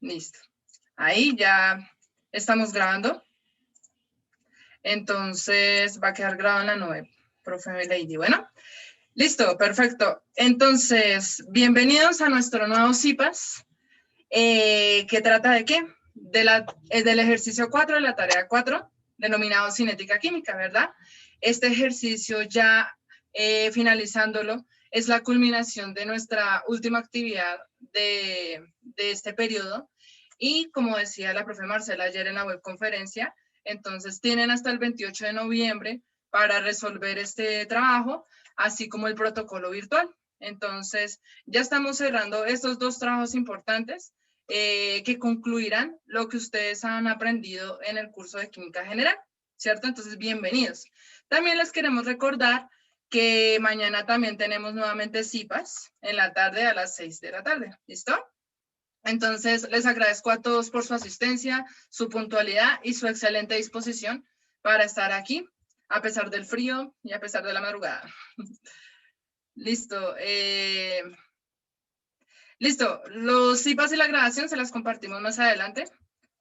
Listo. Ahí ya estamos grabando. Entonces va a quedar grabado en la nube, profe Lady. Bueno, listo, perfecto. Entonces, bienvenidos a nuestro nuevo CIPAS. ¿Que trata de qué? Del ejercicio 4 de la tarea 4, denominado cinética química, ¿verdad? Este ejercicio ya finalizándolo es la culminación de nuestra última actividad de este periodo y como decía la profe Marcela ayer en la webconferencia, entonces tienen hasta el 28 de noviembre para resolver este trabajo, así como el protocolo virtual. Entonces ya estamos cerrando estos dos trabajos importantes que concluirán lo que ustedes han aprendido en el curso de Química General, ¿cierto? Entonces, bienvenidos. También les queremos recordar que mañana también tenemos nuevamente CIPAS en la tarde a las 6 de la tarde, ¿listo? Entonces, les agradezco a todos por su asistencia, su puntualidad y su excelente disposición para estar aquí, a pesar del frío y a pesar de la madrugada. Listo. Listo, los CIPAS y la grabación se las compartimos más adelante.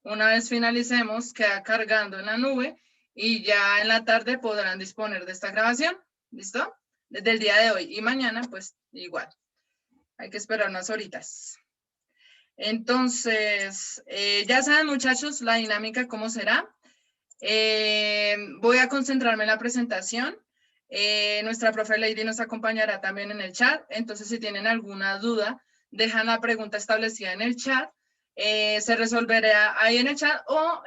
Una vez finalicemos, queda cargando en la nube y ya en la tarde podrán disponer de esta grabación. ¿Listo? Desde el día de hoy y mañana, pues igual. Hay que esperar unas horitas. Entonces, ya saben, muchachos, la dinámica cómo será. Voy a concentrarme en la presentación. Nuestra profe Lady nos acompañará también en el chat. Entonces, si tienen alguna duda, dejan la pregunta establecida en el chat, se resolverá ahí en el chat o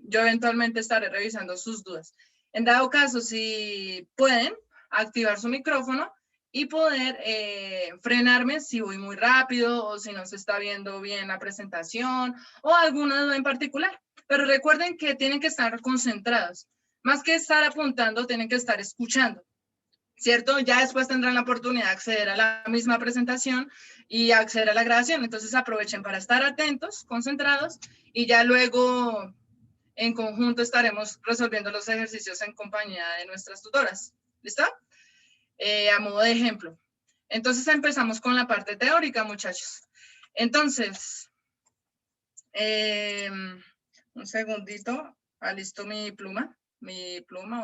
yo eventualmente estaré revisando sus dudas. En dado caso, si pueden, activar su micrófono y poder frenarme si voy muy rápido o si no se está viendo bien la presentación o alguna duda en particular. Pero recuerden que tienen que estar concentrados. Más que estar apuntando, tienen que estar escuchando. ¿Cierto? Ya después tendrán la oportunidad de acceder a la misma presentación y acceder a la grabación. Entonces aprovechen para estar atentos, concentrados y ya luego en conjunto estaremos resolviendo los ejercicios en compañía de nuestras tutoras. ¿Listo? A modo de ejemplo. Entonces empezamos con la parte teórica, muchachos. Entonces, un segundito, alisto mi pluma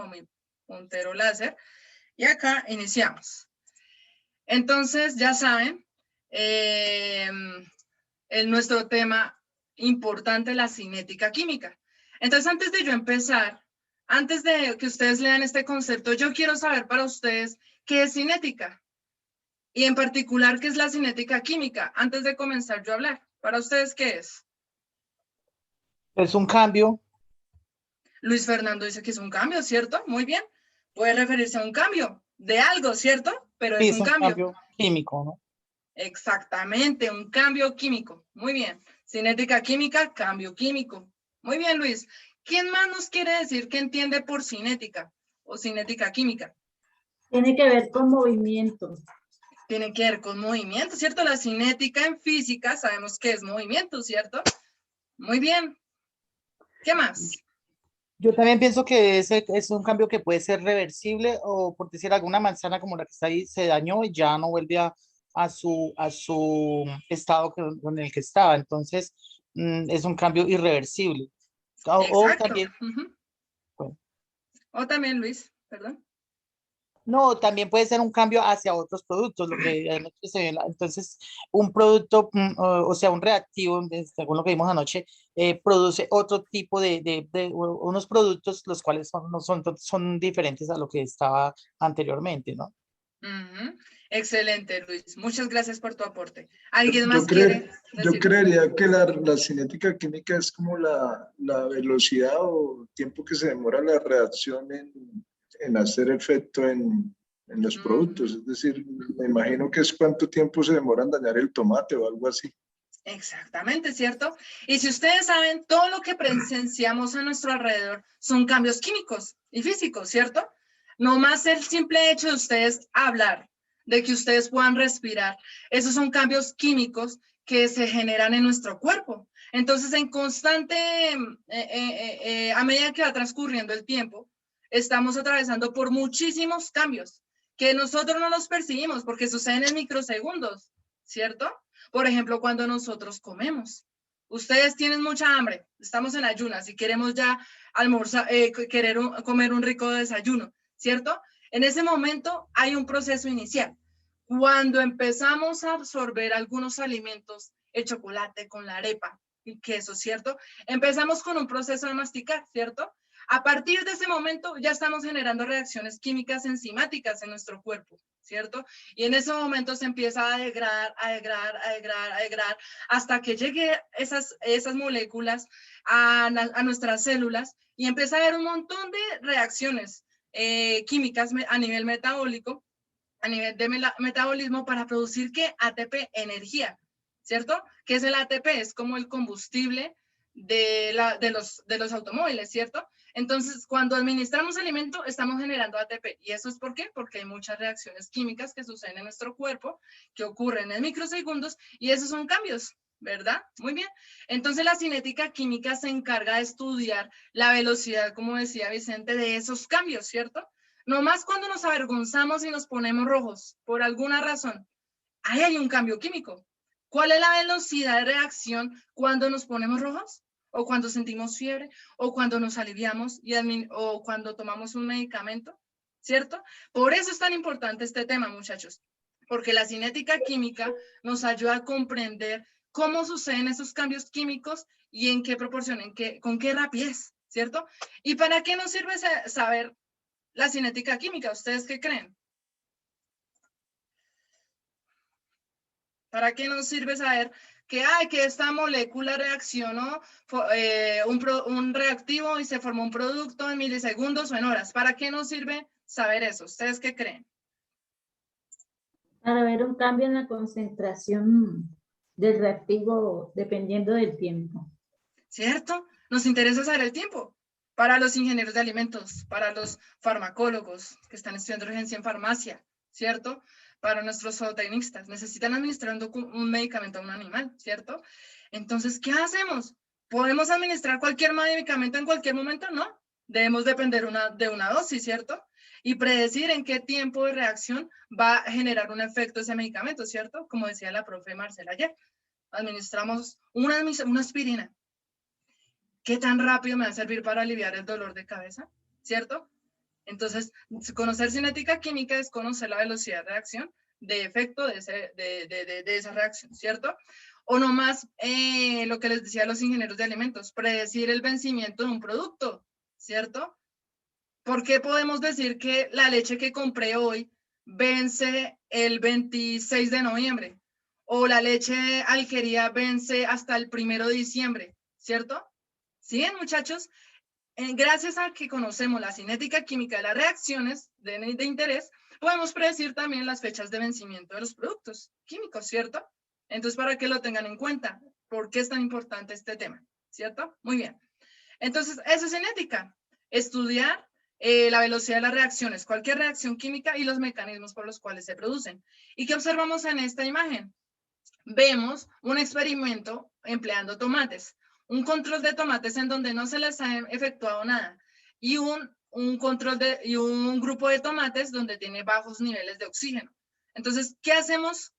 o mi puntero láser. Y acá iniciamos. Entonces, ya saben, nuestro tema importante, la cinética química. Entonces, antes de yo empezar, antes de que ustedes lean este concepto, yo quiero saber para ustedes qué es cinética. Y en particular, qué es la cinética química. Antes de comenzar yo a hablar, ¿para ustedes qué es? Es un cambio. Luis Fernando dice que es un cambio, ¿cierto? Muy bien. Puede referirse a un cambio de algo, ¿cierto? Pero Sí, es es un un cambio. cambio químico, ¿no? Exactamente, un cambio químico. Muy bien. Cinética química, cambio químico. Muy bien, Luis. ¿Quién más nos quiere decir qué entiende por cinética o cinética química? Tiene que ver con movimiento. Tiene que ver con movimiento, ¿cierto? La cinética en física sabemos que es movimiento, ¿cierto? Muy bien. ¿Qué más? Yo también pienso que ese es un cambio que puede ser reversible o, por decir, alguna manzana como la que está ahí se dañó y ya no vuelve a su estado con el que estaba. Entonces, es un cambio irreversible. O Exacto. también, bueno, O también, Luis, perdón. no, también puede ser un cambio hacia otros productos, lo que anoche se ve entonces un producto, o sea, un reactivo, según lo que vimos anoche, produce otro tipo de unos productos los cuales son diferentes a lo que estaba anteriormente, ¿no? Excelente, Luis. Muchas gracias por tu aporte. ¿Alguien Yo, más quiere yo decir? creería que la cinética química es como la velocidad o tiempo que se demora la reacción en hacer efecto en los productos. Es decir, me imagino que es cuánto tiempo se demora en dañar el tomate o algo así. Exactamente, ¿cierto? Y si ustedes saben, todo lo que presenciamos a nuestro alrededor son cambios químicos y físicos, ¿cierto? No más el simple hecho de ustedes hablar, de que ustedes puedan respirar, esos son cambios químicos que se generan en nuestro cuerpo. Entonces, en constante, a medida que va transcurriendo el tiempo, estamos atravesando por muchísimos cambios que nosotros no los percibimos porque suceden en microsegundos, ¿cierto? Por ejemplo, cuando nosotros comemos, Ustedes tienen mucha hambre, estamos en ayunas y queremos ya almorzar, comer un rico desayuno, ¿cierto? En ese momento hay un proceso inicial. Cuando empezamos a absorber algunos alimentos, el chocolate con la arepa, y queso, ¿cierto? Empezamos con un proceso de masticar, ¿cierto? A partir de ese momento ya estamos generando reacciones químicas enzimáticas en nuestro cuerpo, ¿cierto? Y en ese momento se empieza a degradar, hasta que llegue esas moléculas a nuestras células y empieza a haber un montón de reacciones químicas a nivel metabólico, a nivel de metabolismo para producir ¿qué? ATP, energía, ¿cierto? ¿Qué es el ATP? Es como el combustible de los automóviles, ¿cierto? Entonces, cuando administramos alimento, estamos generando ATP. ¿Y eso es por qué? Porque hay muchas reacciones químicas que suceden en nuestro cuerpo, que ocurren en microsegundos, y esos son cambios, ¿verdad? Muy bien. Entonces, la cinética química se encarga de estudiar la velocidad, como decía Vicente, de esos cambios, ¿cierto? Nomás cuando nos avergonzamos y nos ponemos rojos, por alguna razón, ahí hay un cambio químico. ¿Cuál es la velocidad de reacción cuando nos ponemos rojos? ¿O cuando sentimos fiebre? ¿O cuando nos aliviamos? ¿O cuando tomamos un medicamento? ¿Cierto? Por eso es tan importante este tema, muchachos. Porque la cinética química nos ayuda a comprender cómo suceden esos cambios químicos y en qué proporción, con qué rapidez, ¿cierto? ¿Y para qué nos sirve saber la cinética química? ¿Ustedes qué creen? ¿Para qué nos sirve saber que esta molécula reaccionó un reactivo y se formó un producto en milisegundos o en horas? ¿Para qué nos sirve saber eso? ¿Ustedes qué creen? Para ver un cambio en la concentración del reactivo dependiendo del tiempo. ¿Cierto? Nos interesa saber el tiempo. Para los ingenieros de alimentos, para los farmacólogos que están estudiando urgencia en farmacia, ¿cierto? Para nuestros zootecnistas, necesitan administrar un medicamento a un animal, ¿cierto? Entonces, ¿qué hacemos? ¿Podemos administrar cualquier medicamento en cualquier momento? No. Debemos depender de una dosis, ¿cierto? Y predecir en qué tiempo de reacción va a generar un efecto ese medicamento, ¿cierto? Como decía la profe Marcela ayer, administramos una aspirina. ¿Qué tan rápido me va a servir para aliviar el dolor de cabeza? ¿Cierto? Entonces, conocer cinética química es conocer la velocidad de reacción, de efecto de esa reacción, ¿cierto? O nomás lo que les decía a los ingenieros de alimentos, predecir el vencimiento de un producto, ¿cierto? ¿Por qué podemos decir que la leche que compré hoy vence el 26 de noviembre? O la leche Alquería vence hasta el 1 de diciembre, ¿cierto? ¿Sí, muchachos? Gracias a que conocemos la cinética química de las reacciones de interés, podemos predecir también las fechas de vencimiento de los productos químicos, ¿cierto? Entonces, para que lo tengan en cuenta, ¿por qué es tan importante este tema? ¿Cierto? Muy bien. Entonces, eso es cinética, estudiar la velocidad de las reacciones, cualquier reacción química y los mecanismos por los cuales se producen. ¿Y qué observamos en esta imagen? Vemos un experimento empleando tomates. Un control de tomates en donde no se les ha efectuado nada y un grupo de tomates donde tiene bajos niveles de oxígeno. Entonces, ¿qué hacemos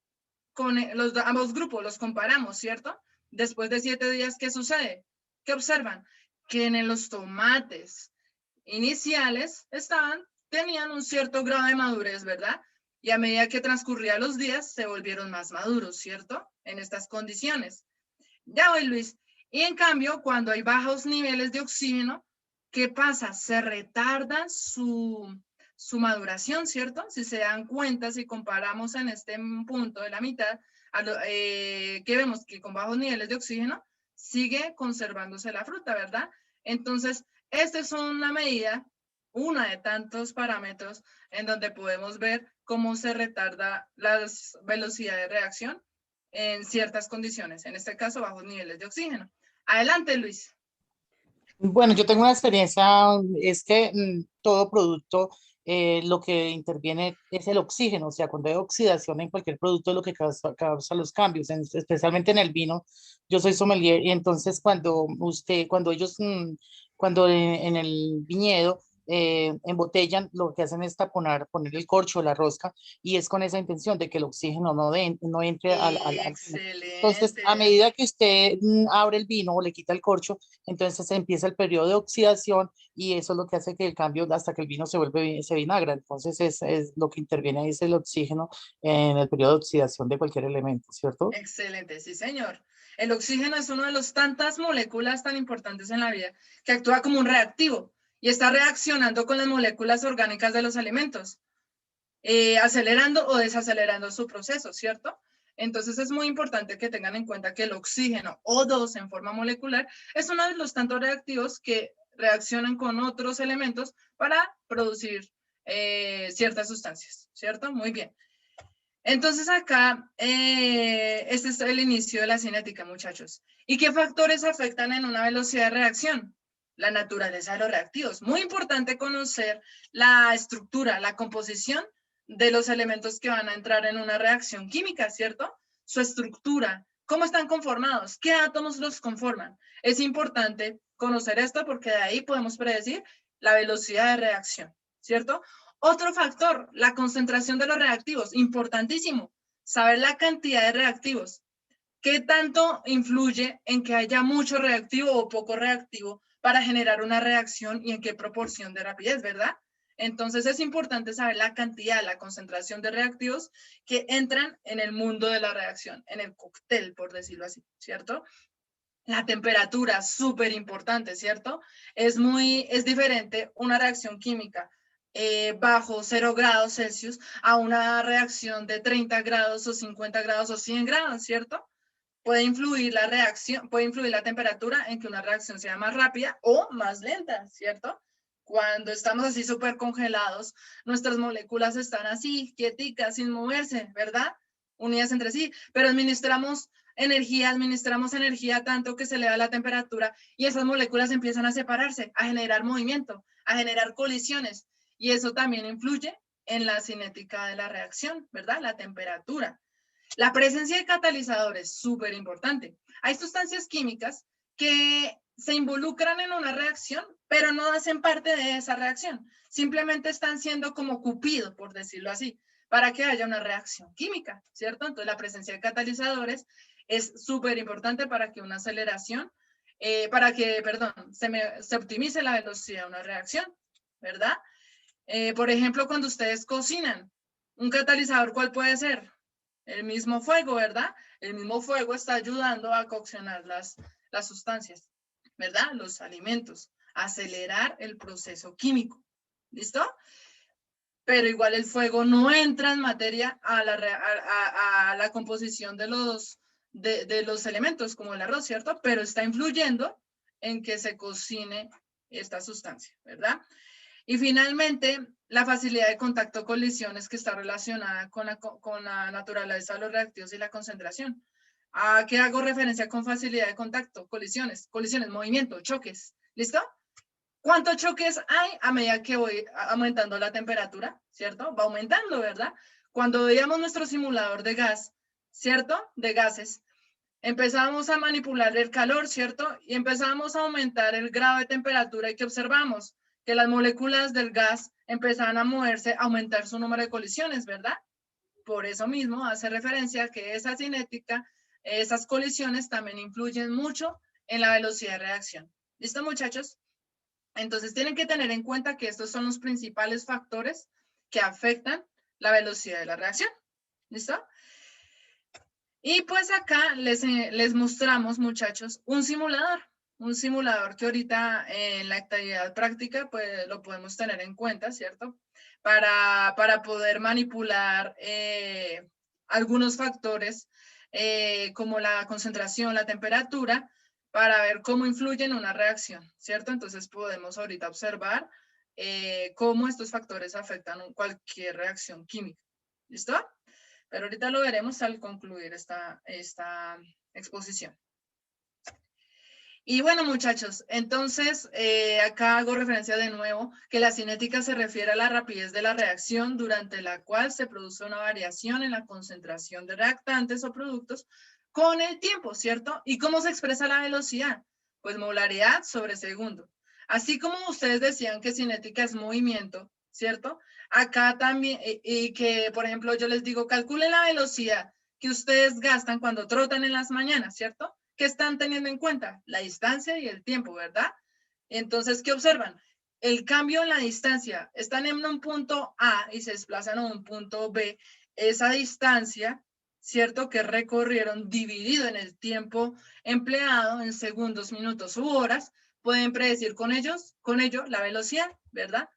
con ambos grupos? Los comparamos, ¿cierto? Después de 7 días, ¿qué sucede? ¿Qué observan? Que en los tomates iniciales tenían un cierto grado de madurez, ¿verdad? Y a medida que transcurrían los días, se volvieron más maduros, ¿cierto? En estas condiciones. Ya voy, Luis. Y en cambio, cuando hay bajos niveles de oxígeno, ¿qué pasa? Se retarda su maduración, ¿cierto? Si se dan cuenta, si comparamos en este punto de la mitad, que vemos que con bajos niveles de oxígeno sigue conservándose la fruta, ¿verdad? Entonces, esta es una medida, una de tantos parámetros en donde podemos ver cómo se retarda la velocidad de reacción en ciertas condiciones, en este caso bajos niveles de oxígeno. Adelante, Luis. Bueno, yo tengo una experiencia, es que todo producto lo que interviene es el oxígeno, o sea, cuando hay oxidación en cualquier producto lo que causa los cambios, especialmente en el vino. Yo soy sommelier y entonces cuando ellos, cuando en el viñedo embotellan, lo que hacen es taponar, poner el corcho, la rosca, y es con esa intención de que el oxígeno no entre al vino. Entonces, a Excelente. medida que usted abre el vino o le quita el corcho, entonces empieza el periodo de oxidación y eso es lo que hace que el cambio, hasta que el vino se vinagra. Entonces, es lo que interviene ahí es el oxígeno en el periodo de oxidación de cualquier elemento, ¿cierto? Excelente, sí, señor. El oxígeno es una de las tantas moléculas tan importantes en la vida que actúa como un reactivo y está reaccionando con las moléculas orgánicas de los alimentos, acelerando o desacelerando su proceso, ¿cierto? Entonces es muy importante que tengan en cuenta que el oxígeno O2 en forma molecular es uno de los tantos reactivos que reaccionan con otros elementos para producir ciertas sustancias, ¿cierto? Muy bien. Entonces acá, este es el inicio de la cinética, muchachos. ¿Y qué factores afectan en una velocidad de reacción? La naturaleza de los reactivos. Muy importante conocer la estructura, la composición de los elementos que van a entrar en una reacción química, ¿cierto? Su estructura, cómo están conformados, qué átomos los conforman. Es importante conocer esto porque de ahí podemos predecir la velocidad de reacción, ¿cierto? Otro factor, la concentración de los reactivos, importantísimo, saber la cantidad de reactivos. ¿Qué tanto influye en que haya mucho reactivo o poco reactivo para generar una reacción y en qué proporción de rapidez, verdad? Entonces es importante saber la cantidad, la concentración de reactivos que entran en el mundo de la reacción, en el cóctel, por decirlo así, ¿cierto? La temperatura, súper importante, ¿cierto? Es diferente una reacción química bajo 0 grados Celsius a una reacción de 30 grados o 50 grados o 100 grados, ¿cierto? Puede influir la reacción, puede influir la temperatura en que una reacción sea más rápida o más lenta, ¿cierto? Cuando estamos así súper congelados, nuestras moléculas están así, quieticas, sin moverse, ¿verdad? Unidas entre sí, pero administramos energía tanto que se eleva la temperatura y esas moléculas empiezan a separarse, a generar movimiento, a generar colisiones, y eso también influye en la cinética de la reacción, ¿verdad? La temperatura. La presencia de catalizadores, súper importante. Hay sustancias químicas que se involucran en una reacción, pero no hacen parte de esa reacción. Simplemente están siendo como cupido, por decirlo así, para que haya una reacción química, ¿cierto? Entonces, la presencia de catalizadores es súper importante para que una aceleración, se optimice la velocidad de una reacción, ¿verdad? Por ejemplo, cuando ustedes cocinan, un catalizador, ¿cuál puede ser? El mismo fuego, ¿verdad? El mismo fuego está ayudando a coccionar las sustancias, ¿verdad? Los alimentos, acelerar el proceso químico. ¿Listo? Pero igual el fuego no entra en materia a la composición de los elementos, como el arroz, ¿cierto? Pero está influyendo en que se cocine esta sustancia, ¿verdad? Y finalmente, la facilidad de contacto colisiones que está relacionada con la naturaleza de los reactivos y la concentración. ¿A qué hago referencia con facilidad de contacto? Colisiones, movimiento, choques. ¿Listo? ¿Cuántos choques hay a medida que voy aumentando la temperatura? ¿Cierto? Va aumentando, ¿verdad? Cuando veíamos nuestro simulador de gas, ¿cierto? De gases, empezamos a manipular el calor, ¿cierto? Y empezamos a aumentar el grado de temperatura y que observamos que las moléculas del gas empezaban a moverse, a aumentar su número de colisiones, ¿verdad? Por eso mismo hace referencia a que esa cinética, esas colisiones también influyen mucho en la velocidad de reacción. ¿Listo, muchachos? Entonces tienen que tener en cuenta que estos son los principales factores que afectan la velocidad de la reacción. ¿Listo? Y pues acá les mostramos, muchachos, un simulador que ahorita en la actividad práctica pues lo podemos tener en cuenta, ¿cierto? Para poder manipular algunos factores como la concentración, la temperatura, para ver cómo influye en una reacción, ¿cierto? Entonces podemos ahorita observar cómo estos factores afectan cualquier reacción química. ¿Listo? Pero ahorita lo veremos al concluir esta exposición. Y bueno, muchachos, entonces acá hago referencia de nuevo que la cinética se refiere a la rapidez de la reacción durante la cual se produce una variación en la concentración de reactantes o productos con el tiempo, ¿cierto? ¿Y cómo se expresa la velocidad? Pues molaridad sobre segundo. Así como ustedes decían que cinética es movimiento, ¿cierto? Acá también, y que, por ejemplo, yo les digo, calculen la velocidad que ustedes gastan cuando trotan en las mañanas, ¿cierto? ¿Qué están teniendo en cuenta? La distancia y el tiempo, ¿verdad? Entonces, ¿qué observan? El cambio en la distancia. Están en un punto A y se desplazan a un punto B. Esa distancia, ¿cierto? Que recorrieron dividido en el tiempo empleado en segundos, minutos u horas, pueden predecir con ello la velocidad, ¿verdad?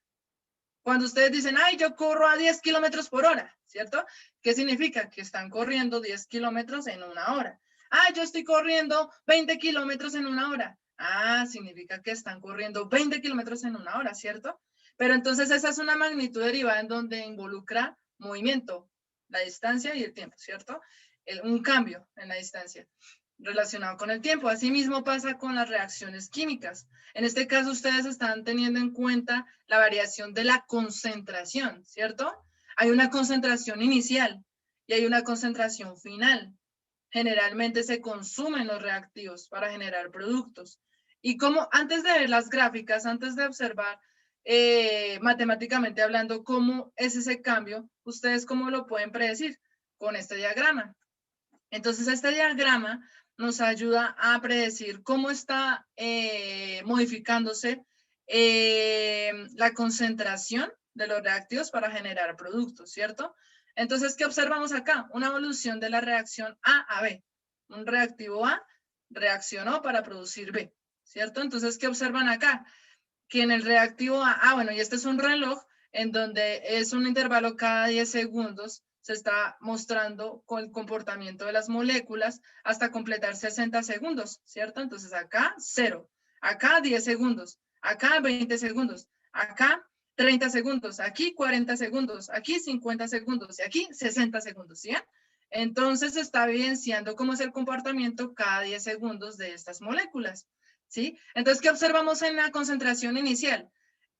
Cuando ustedes dicen, ay, yo corro a 10 kilómetros por hora, ¿cierto? ¿Qué significa? Que están corriendo 10 kilómetros en una hora. Ah, yo estoy corriendo 20 kilómetros en una hora. Ah, significa que están corriendo 20 kilómetros en una hora, ¿cierto? Pero entonces esa es una magnitud derivada en donde involucra movimiento, la distancia y el tiempo, ¿cierto? Un cambio en la distancia relacionado con el tiempo. Asimismo pasa con las reacciones químicas. En este caso, ustedes están teniendo en cuenta la variación de la concentración, ¿cierto? Hay una concentración inicial y hay una concentración final. Generalmente se consumen los reactivos para generar productos. Y como antes de ver las gráficas, antes de observar matemáticamente hablando cómo es ese cambio, ustedes cómo lo pueden predecir con este diagrama. Entonces, este diagrama nos ayuda a predecir cómo está modificándose la concentración de los reactivos para generar productos, ¿cierto? Entonces, ¿qué observamos acá? Una evolución de la reacción A a B. Un reactivo A reaccionó para producir B, ¿cierto? Entonces, ¿qué observan acá? Que en el reactivo A, bueno, y este es un reloj en donde es un intervalo cada 10 segundos, se está mostrando con el comportamiento de las moléculas hasta completar 60 segundos, ¿cierto? Entonces acá 0, acá 10 segundos, acá 20 segundos, acá 30 segundos, aquí 40 segundos, aquí 50 segundos y aquí 60 segundos, ¿sí? Entonces se está evidenciando cómo es el comportamiento cada 10 segundos de estas moléculas, ¿sí? Entonces, ¿qué observamos en la concentración inicial?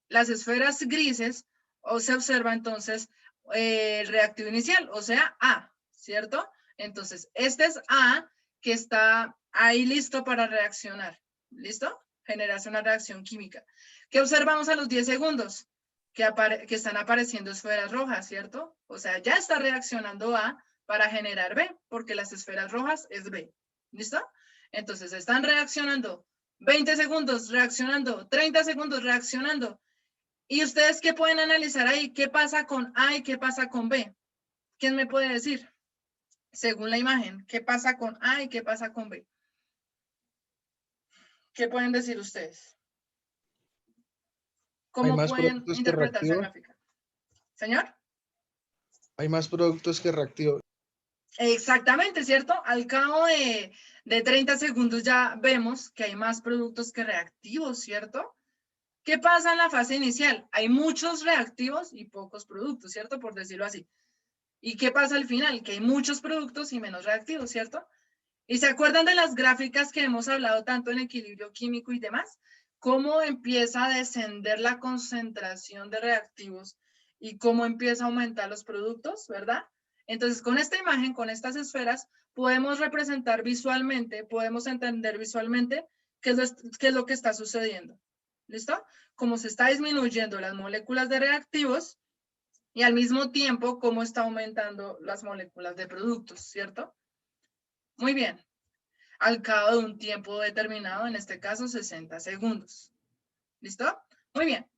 Las esferas grises, o se observa entonces el reactivo inicial, o sea, A, ¿cierto? Entonces, este es A que está ahí listo para reaccionar. ¿Listo? Generarse una reacción química. ¿Qué observamos a los 10 segundos? Que están apareciendo esferas rojas, ¿cierto? O sea, ya está reaccionando A para generar B, porque las esferas rojas es B. ¿Listo? Entonces, están reaccionando 20 segundos reaccionando, 30 segundos reaccionando. ¿Y ustedes qué pueden analizar ahí? ¿Qué pasa con A y qué pasa con B? ¿Quién me puede decir? Según la imagen, ¿qué pasa con A y qué pasa con B? ¿Qué pueden decir ustedes? ¿Cómo pueden interpretar esa gráfica? ¿Señor? Hay más productos que reactivos. Exactamente, ¿cierto? Al cabo de 30 segundos ya vemos que hay más productos que reactivos, ¿cierto? ¿Qué pasa en la fase inicial? Hay muchos reactivos y pocos productos, ¿cierto? Por decirlo así. ¿Y qué pasa al final? Que hay muchos productos y menos reactivos, ¿cierto? ¿Y se acuerdan de las gráficas que hemos hablado tanto en equilibrio químico y demás? ¿Cómo empieza a descender la concentración de reactivos y cómo empieza a aumentar los productos, ¿verdad? Entonces, con esta imagen, con estas esferas, podemos representar visualmente, podemos entender visualmente qué es lo que está sucediendo. ¿Listo? Como se está disminuyendo las moléculas de reactivos y al mismo tiempo cómo está aumentando las moléculas de productos, ¿cierto? Muy bien. Al cabo de un tiempo determinado, en este caso 60 segundos. ¿Listo? Muy bien.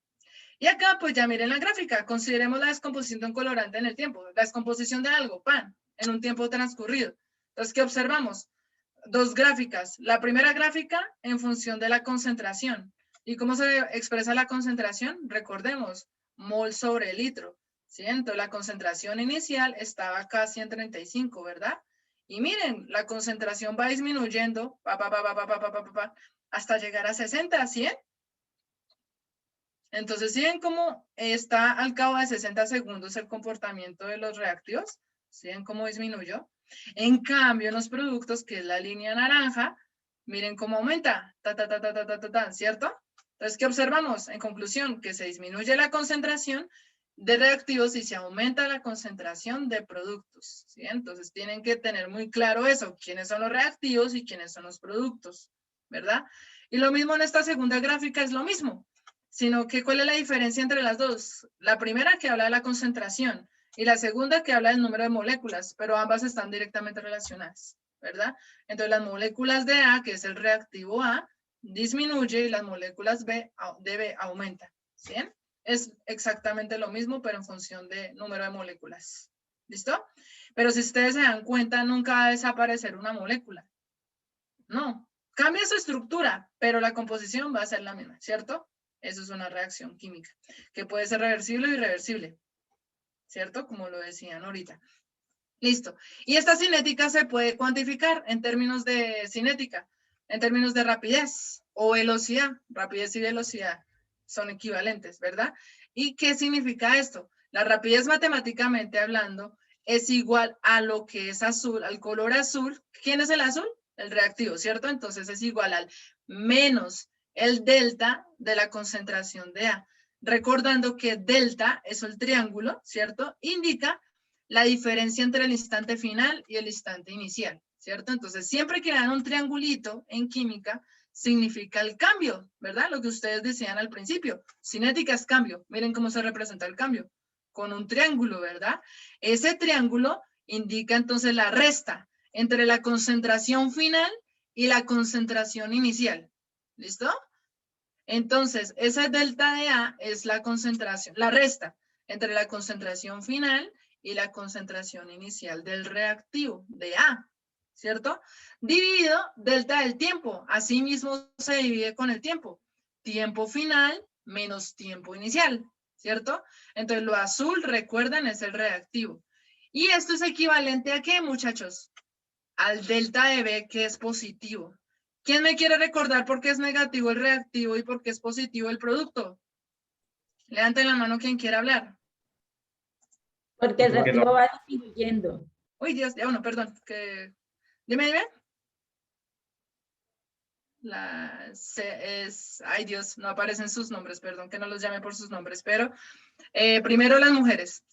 Y acá, pues ya miren la gráfica. Consideremos la descomposición de un colorante en el tiempo. La descomposición de algo, pan, en un tiempo transcurrido. Entonces, ¿qué observamos? Dos gráficas. La primera gráfica en función de la concentración. ¿Y cómo se expresa la concentración? Recordemos, mol sobre litro. ¿Sí? Entonces, la concentración inicial estaba casi en 35, ¿verdad? Y miren, la concentración va disminuyendo hasta llegar a 60, ¿100? Entonces, ¿sí ven cómo está al cabo de 60 segundos el comportamiento de los reactivos? ¿Sí ven cómo disminuyó? En cambio, en los productos, que es la línea naranja, miren cómo aumenta, ¿cierto? Entonces, ¿qué observamos? En conclusión, que se disminuye la concentración de reactivos y se aumenta la concentración de productos, ¿sí? Entonces, tienen que tener muy claro eso, quiénes son los reactivos y quiénes son los productos, ¿verdad? Y lo mismo en esta segunda gráfica es lo mismo, sino que ¿cuál es la diferencia entre las dos? La primera que habla de la concentración y la segunda que habla del número de moléculas, pero ambas están directamente relacionadas, ¿verdad? Entonces las moléculas de A, que es el reactivo A, disminuye y las moléculas de B aumenta, ¿sí? Es exactamente lo mismo, pero en función de número de moléculas. ¿Listo? Pero si ustedes se dan cuenta, nunca va a desaparecer una molécula. No, cambia su estructura, pero la composición va a ser la misma, ¿cierto? Eso es una reacción química, que puede ser reversible o irreversible, ¿cierto? Como lo decían ahorita. Listo. Y esta cinética se puede cuantificar en términos de cinética, en términos de rapidez o velocidad. Rapidez y velocidad son equivalentes, ¿verdad? ¿Y qué significa esto? La rapidez matemáticamente hablando es igual a lo que es azul, al color azul. ¿Quién es el azul? El reactivo, ¿cierto? Entonces es igual al menos el delta de la concentración de A. Recordando que delta es el triángulo, ¿cierto? Indica la diferencia entre el instante final y el instante inicial, ¿cierto? Entonces, siempre que dan un triangulito en química, significa el cambio, ¿verdad? Lo que ustedes decían al principio. Cinética es cambio. Miren cómo se representa el cambio. Con un triángulo, ¿verdad? Ese triángulo indica entonces la resta entre la concentración final y la concentración inicial. ¿Listo? Entonces, ese delta de A es la concentración, la resta entre la concentración final y la concentración inicial del reactivo de A, ¿cierto? Dividido delta del tiempo. Así mismo se divide con el tiempo. Tiempo final menos tiempo inicial, ¿cierto? Entonces, lo azul, recuerden, es el reactivo. Y esto es equivalente ¿a qué, muchachos? Al delta de B, que es positivo. ¿Quién me quiere recordar por qué es negativo el reactivo y por qué es positivo el producto? Levanten la mano quien quiera hablar. Porque el reactivo va disminuyendo. Uy, Dios, ya uno, perdón. Dime. Ay Dios, no aparecen sus nombres, perdón que no los llame por sus nombres, pero primero las mujeres.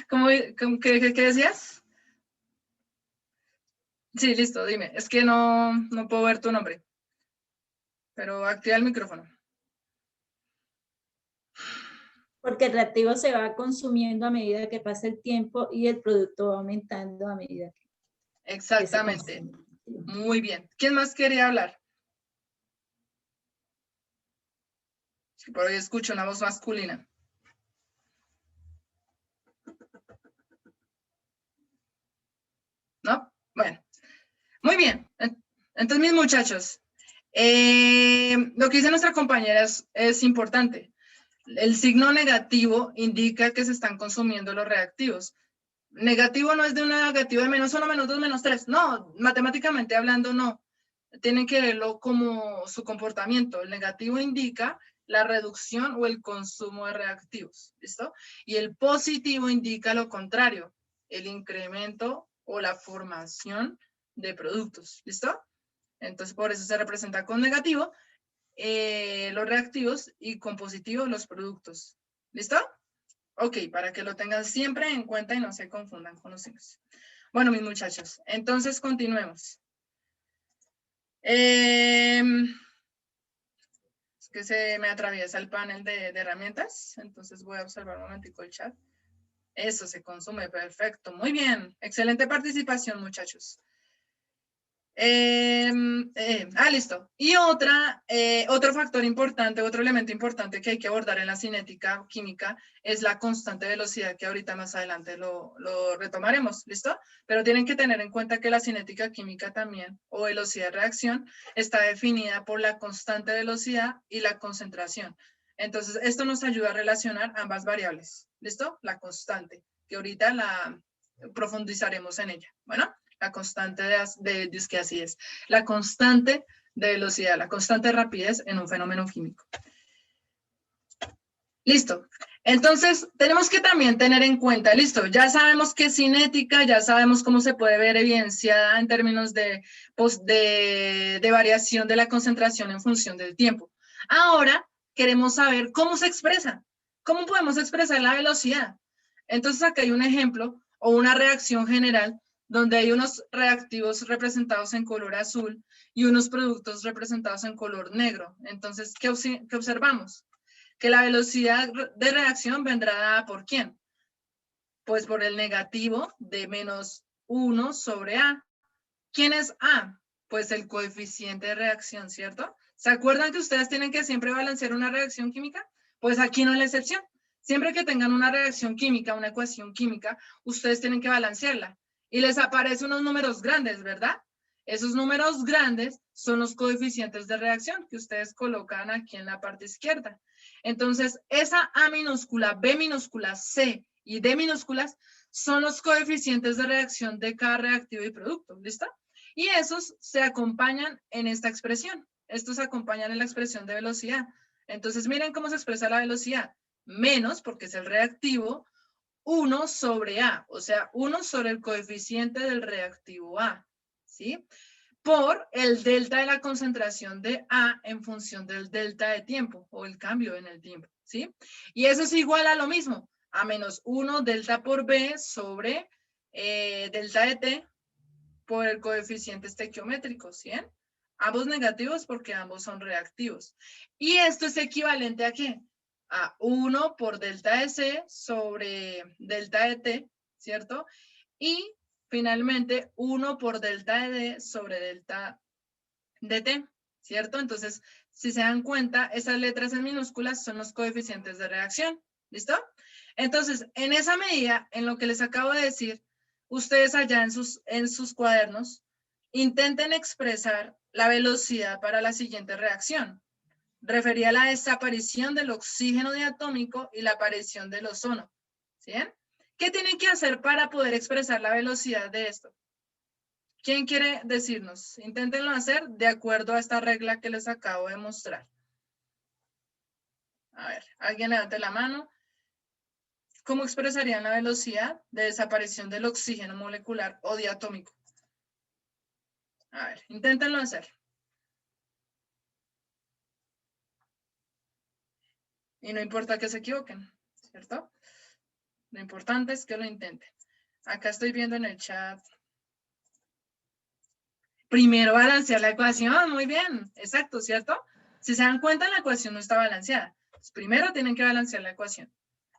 ¿Qué decías? Sí, listo, dime. Es que no puedo ver tu nombre. Pero activa el micrófono. Porque el reactivo se va consumiendo a medida que pasa el tiempo y el producto va aumentando a medida que Exactamente. Muy bien. ¿Quién más quería hablar? Por hoy escucho una voz masculina. ¿No? Bueno. Muy bien. Entonces, mis muchachos, lo que dice nuestra compañera es importante. El signo negativo indica que se están consumiendo los reactivos. Negativo no es de una negativo de menos 1, menos 2, menos 3. No, matemáticamente hablando, no. Tienen que verlo como su comportamiento. El negativo indica la reducción o el consumo de reactivos. ¿Listo? Y el positivo indica lo contrario, el incremento o la formación de productos. ¿Listo? Entonces, por eso se representa con negativo los reactivos y con positivo los productos. ¿Listo? Ok, para que lo tengan siempre en cuenta y no se confundan con los signos. Bueno, mis muchachos, entonces continuemos. Es que se me atraviesa el panel de herramientas, entonces voy a observar un momentico el chat. Eso se consume, perfecto. Muy bien, excelente participación, muchachos. Listo. Y otro factor importante, otro elemento importante que hay que abordar en la cinética química es la constante velocidad, que ahorita más adelante lo retomaremos, ¿listo? Pero tienen que tener en cuenta que la cinética química también, o velocidad de reacción, está definida por la constante velocidad y la concentración. Entonces, esto nos ayuda a relacionar ambas variables, ¿listo? La constante, que ahorita la profundizaremos en ella. Bueno. La constante que así es. La constante de velocidad, la constante de rapidez en un fenómeno químico. Listo. Entonces, tenemos que también tener en cuenta, listo, ya sabemos qué es cinética, ya sabemos cómo se puede ver evidenciada en términos de variación de la concentración en función del tiempo. Ahora, queremos saber cómo se expresa. ¿Cómo podemos expresar la velocidad? Entonces, acá hay un ejemplo o una reacción general donde hay unos reactivos representados en color azul y unos productos representados en color negro. Entonces, ¿qué observamos? Que la velocidad de reacción vendrá dada por ¿quién? Pues por el negativo de menos 1 sobre A. ¿Quién es A? Pues el coeficiente de reacción, ¿cierto? ¿Se acuerdan que ustedes tienen que siempre balancear una reacción química? Pues aquí no es la excepción. Siempre que tengan una reacción química, una ecuación química, ustedes tienen que balancearla. Y les aparecen unos números grandes, ¿verdad? Esos números grandes son los coeficientes de reacción que ustedes colocan aquí en la parte izquierda. Entonces, esa A minúscula, B minúscula, C y D minúsculas son los coeficientes de reacción de cada reactivo y producto, ¿listo? Y esos se acompañan en esta expresión. Estos se acompañan en la expresión de velocidad. Entonces, miren cómo se expresa la velocidad. Menos, porque es el reactivo, 1 sobre A, o sea, 1 sobre el coeficiente del reactivo A, ¿sí? Por el delta de la concentración de A en función del delta de tiempo, o el cambio en el tiempo, ¿sí? Y eso es igual a lo mismo, a menos 1 delta por B sobre delta de T por el coeficiente estequiométrico, ¿sí? Ambos negativos porque ambos son reactivos. Y esto es equivalente ¿a qué? A 1 por delta de C sobre delta de T, ¿cierto? Y finalmente 1 por delta de D sobre delta de T, ¿cierto? Entonces, si se dan cuenta, esas letras en minúsculas son los coeficientes de reacción, ¿listo? Entonces, en esa medida, en lo que les acabo de decir, ustedes allá en sus cuadernos, intenten expresar la velocidad para la siguiente reacción. Refería a la desaparición del oxígeno diatómico y la aparición del ozono. ¿Sí? ¿Qué tienen que hacer para poder expresar la velocidad de esto? ¿Quién quiere decirnos? Inténtenlo hacer de acuerdo a esta regla que les acabo de mostrar. A ver, alguien levante la mano. ¿Cómo expresarían la velocidad de desaparición del oxígeno molecular o diatómico? A ver, inténtenlo hacer. Y no importa que se equivoquen, ¿cierto? Lo importante es que lo intenten. Acá estoy viendo en el chat. Primero balancear la ecuación, muy bien, exacto, ¿cierto? Si se dan cuenta, la ecuación no está balanceada. Pues primero tienen que balancear la ecuación.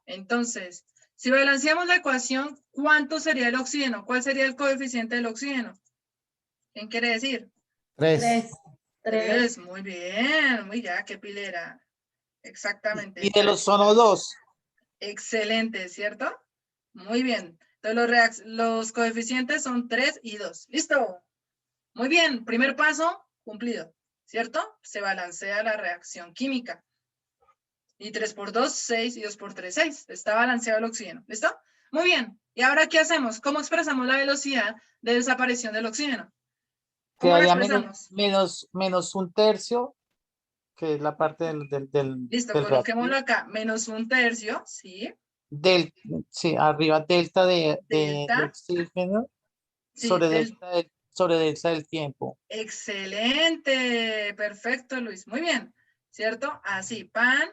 Entonces, si balanceamos la ecuación, ¿cuánto sería el oxígeno? ¿Cuál sería el coeficiente del oxígeno? ¿Quién quiere decir? 3. 3, muy bien, muy ya, qué pilera. Exactamente. Y del ozono 2. Excelente, ¿cierto? Muy bien. Entonces los coeficientes son 3 y 2. ¿Listo? Muy bien. Primer paso, cumplido. ¿Cierto? Se balancea la reacción química. Y 3 por 2, 6 y 2 por 3, 6. Está balanceado el oxígeno. ¿Listo? Muy bien. ¿Y ahora qué hacemos? ¿Cómo expresamos la velocidad de desaparición del oxígeno? ¿Cómo la Quedaría expresamos? menos un tercio, que es la parte Listo, del coloquémoslo reactivo. acá. Menos un tercio, ¿sí? Del, sí, arriba delta de Delta, oxígeno sí, sobre delta del tiempo. excelente, perfecto, Luis. Muy bien, ¿cierto? Así, pan.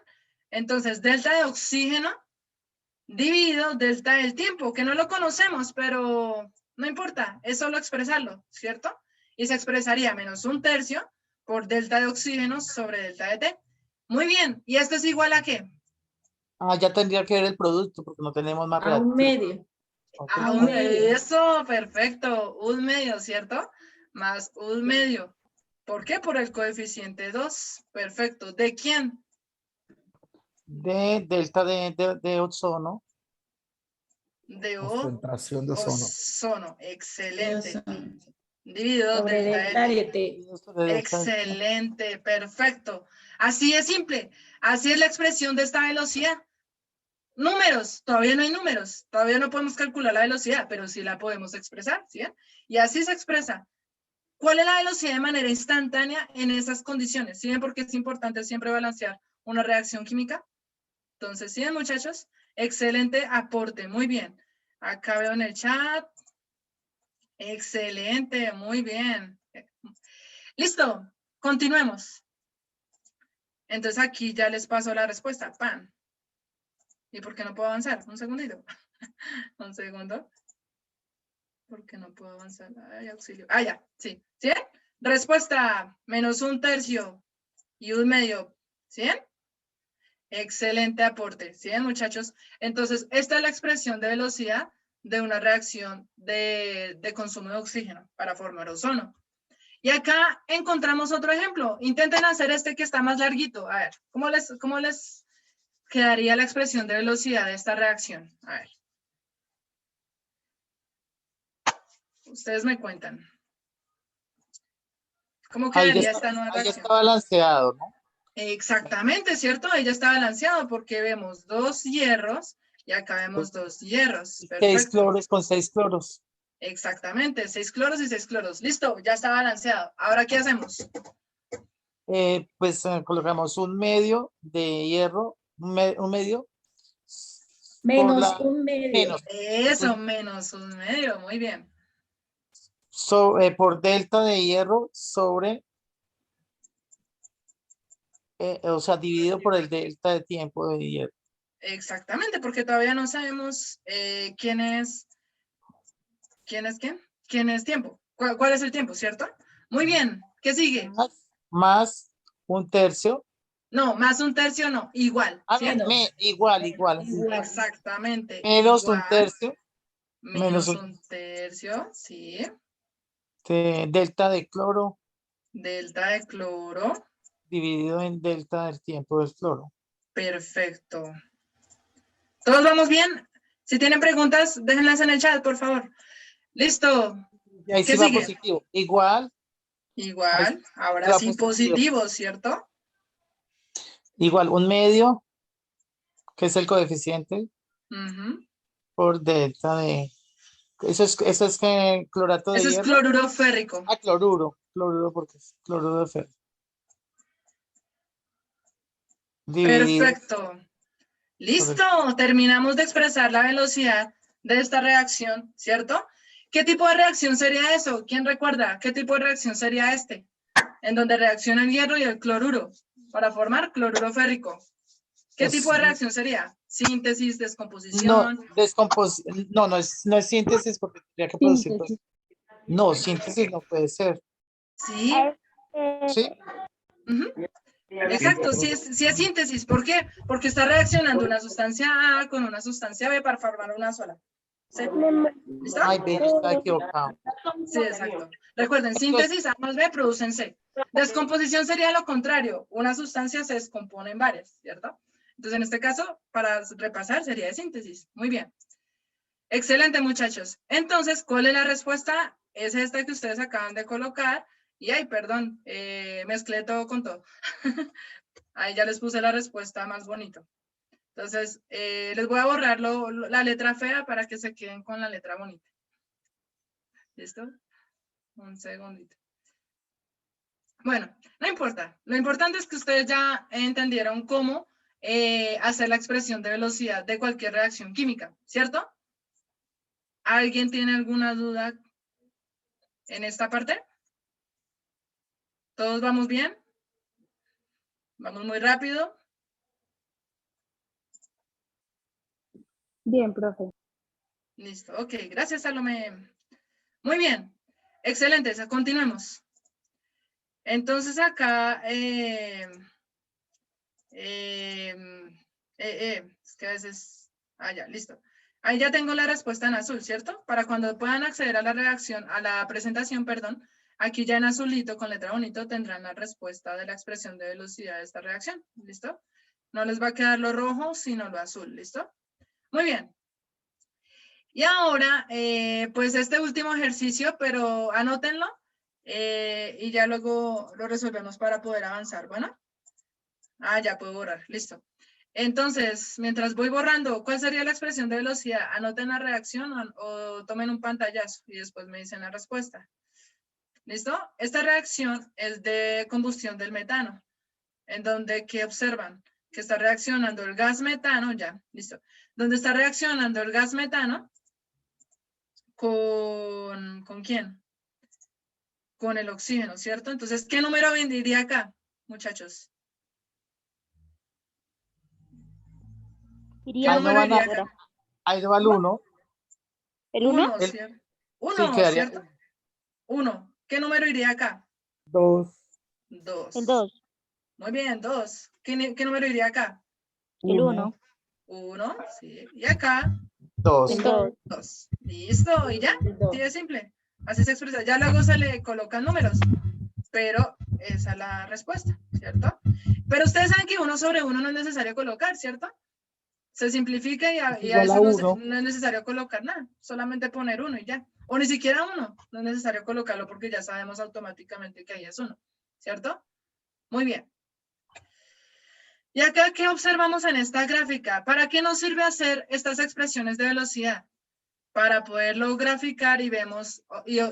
Entonces, delta de oxígeno dividido delta del tiempo, que no lo conocemos, pero no importa, es solo expresarlo, ¿cierto? Y se expresaría menos un tercio por delta de oxígeno sobre delta de T. Muy bien, ¿y esto es igual a qué? Ah, ya tendría que ver el producto porque no tenemos más A un reactivo. medio. Ok. A un medio. Eso, perfecto, un medio, ¿cierto? Más un medio. ¿Por qué? Por el coeficiente 2. Perfecto. ¿De quién? De delta de ozono. De Concentración de ozono. ozono. Excelente. Ozono. Dividido Sobre delta delta de de T. T. Sobre delta del tiempo. Excelente, perfecto. Así es simple. Así es la expresión de esta velocidad. Números, todavía no hay números. Todavía no podemos calcular la velocidad, pero sí la podemos expresar, ¿sí? Y así se expresa. ¿Cuál es la velocidad de manera instantánea en esas condiciones? ¿Sí ven por qué es importante siempre balancear una reacción química? Entonces, ¿sí ven, muchachos? Excelente aporte, muy bien. Acá veo en el chat. Excelente, muy bien. Listo, continuemos. Entonces aquí ya les paso la respuesta. ¡Pam! ¿Y por qué no puedo avanzar? Un segundito. Un segundo. porque no puedo avanzar. Ay, auxilio. Ah, ya, sí. ¿Sí? Respuesta, -1/3 y 1/2. ¿Sí? Excelente aporte. ¿Sí, muchachos? Entonces, esta es la expresión de velocidad de una reacción de consumo de oxígeno para formar ozono. Y acá encontramos otro ejemplo. Intenten hacer este que está más larguito. A ver, ¿cómo les quedaría la expresión de velocidad de esta reacción? A ver. Ustedes me cuentan. ¿Cómo quedaría esta nueva ahí ya reacción? está balanceado, ¿no? Exactamente, ¿cierto? Ahí ya está balanceado porque vemos 2 hierros y acá vemos 2 hierros. 6 Perfecto. cloros con 6 cloros. Exactamente, 6 cloros y 6 cloros. Listo, ya está balanceado. Ahora, ¿qué hacemos? Pues colocamos un medio de hierro, un medio por Menos la un medio. menos Eso, -1/2. Muy bien. por delta de hierro sobre, o sea, dividido por el delta de tiempo de hierro. Exactamente, porque todavía no sabemos quién es quién. ¿Quién es tiempo? ¿Cuál es el tiempo, cierto? Muy bien. ¿Qué sigue? Más 1/3. No, +1/3 no, igual. Ah, ¿Sí? no, igual. Exactamente. Menos Igual. 1/3. Menos 1/3, sí. Delta de cloro Delta de cloro. dividido en delta del tiempo del cloro. Perfecto. ¿Todos vamos bien? Si tienen preguntas, déjenlas en el chat, por favor. Listo. Y ahí ¿Qué sí va sigue? positivo. Igual. Igual. Ahora Va sí positivo. positivo, ¿cierto? Igual un medio, que es el coeficiente, Ujú. por delta de... Eso es que clorato de Eso es hierro. cloruro férrico. Ah, cloruro porque es cloruro de ferro. Dividido Perfecto. Listo. Terminamos de expresar la velocidad de esta reacción, ¿cierto? ¿Qué tipo de reacción sería eso? ¿Quién recuerda? ¿Qué tipo de reacción sería este? En donde reacciona el hierro y el cloruro para formar cloruro férrico. ¿Qué tipo de reacción sería? Síntesis, descomposición. no es síntesis porque tendría que producir dos. No, síntesis no puede ser. Sí. ¿Sí? Ujú. Exacto, sí es síntesis. ¿Por qué? Porque está reaccionando una sustancia A con una sustancia B para formar una sola. ¿Sí? ¿Listo? Ay, ve, yo estaba equivocado. Sí, exacto. Recuerden, síntesis A más B producen C. Descomposición sería lo contrario. Una sustancia se descompone en varias, ¿cierto? Entonces, en este caso, para repasar, sería de síntesis. Muy bien. Excelente, muchachos. Entonces, ¿cuál es la respuesta? Es esta que ustedes acaban de colocar. Y, ay, perdón, mezclé todo con todo. Ahí ya les puse la respuesta más bonito. Entonces, les voy a borrar la letra fea para que se queden con la letra bonita. ¿Listo? Un segundito. Bueno, no importa. Lo importante es que ustedes ya entendieron cómo hacer la expresión de velocidad de cualquier reacción química, ¿cierto? ¿Alguien tiene alguna duda en esta parte? ¿Todos vamos bien? ¿Vamos muy rápido? Bien, profe. Listo, ok. Gracias, Salomé. Muy bien. Excelente, continuemos. Entonces acá, es que a veces, ya, listo. Ahí ya tengo la respuesta en azul, ¿cierto? Para cuando puedan acceder a la reacción, a la presentación, perdón, aquí ya en azulito, con letra bonito, tendrán la respuesta de la expresión de velocidad de esta reacción, ¿listo? No les va a quedar lo rojo, sino lo azul, ¿listo? Muy bien. Y ahora, pues este último ejercicio, pero anótenlo y ya luego lo resolvemos para poder avanzar, ¿bueno? Ya puedo borrar, listo. Entonces, mientras voy borrando, ¿cuál sería la expresión de velocidad? Anoten la reacción o tomen un pantallazo y después me dicen la respuesta. ¿Listo? Esta reacción es de combustión del metano, en donde, ¿qué observan? Que está reaccionando el gas metano, ya, listo. Donde está reaccionando el gas metano ¿con quién? Con el oxígeno, ¿cierto? Entonces, ¿qué número vendría acá, muchachos? Iría número iría acá? ahora. Ahí va el 1. ¿El 1? Uno, ¿cierto? 1, quedaría ¿cierto? 1. ¿Qué número iría acá? 2. 2. El 2. Muy bien, 2. ¿Qué número iría acá? El 1. 1, sí. Y acá, 2. El 2. 2. Listo, y ya. El 2. Sí, es simple. Así se expresa. Ya luego se le colocan números, pero esa es la respuesta, ¿cierto? Pero ustedes saben que 1 sobre 1 no es necesario colocar, ¿cierto? Se simplifica y a Igual a veces 1. no es necesario colocar nada, solamente poner 1 y ya. O ni siquiera 1, no es necesario colocarlo porque ya sabemos automáticamente que ahí es 1, ¿cierto? Muy bien. Y acá, ¿qué observamos en esta gráfica? ¿Para qué nos sirve hacer estas expresiones de velocidad? Para poderlo graficar y vemos,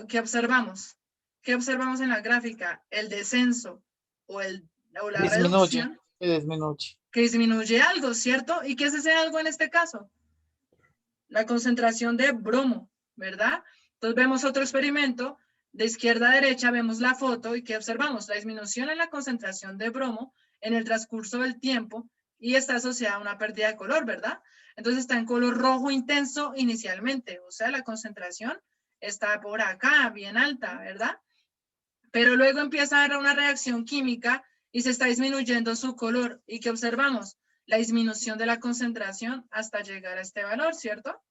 ¿qué observamos? ¿Qué observamos en la gráfica? El descenso o la reducción Disminuye. que disminuye algo, ¿cierto? ¿Y qué es ese algo en este caso? La concentración de bromo, ¿verdad? Entonces vemos otro experimento, de izquierda a derecha vemos la foto y ¿qué observamos? La disminución en la concentración de bromo en el transcurso del tiempo y está asociada a una pérdida de color, ¿verdad? Entonces está en color rojo intenso inicialmente, o sea, la concentración está por acá, bien alta, ¿verdad? Pero luego empieza a haber una reacción química y se está disminuyendo su color. ¿Y qué observamos? La disminución de la concentración hasta llegar a este valor, ¿cierto?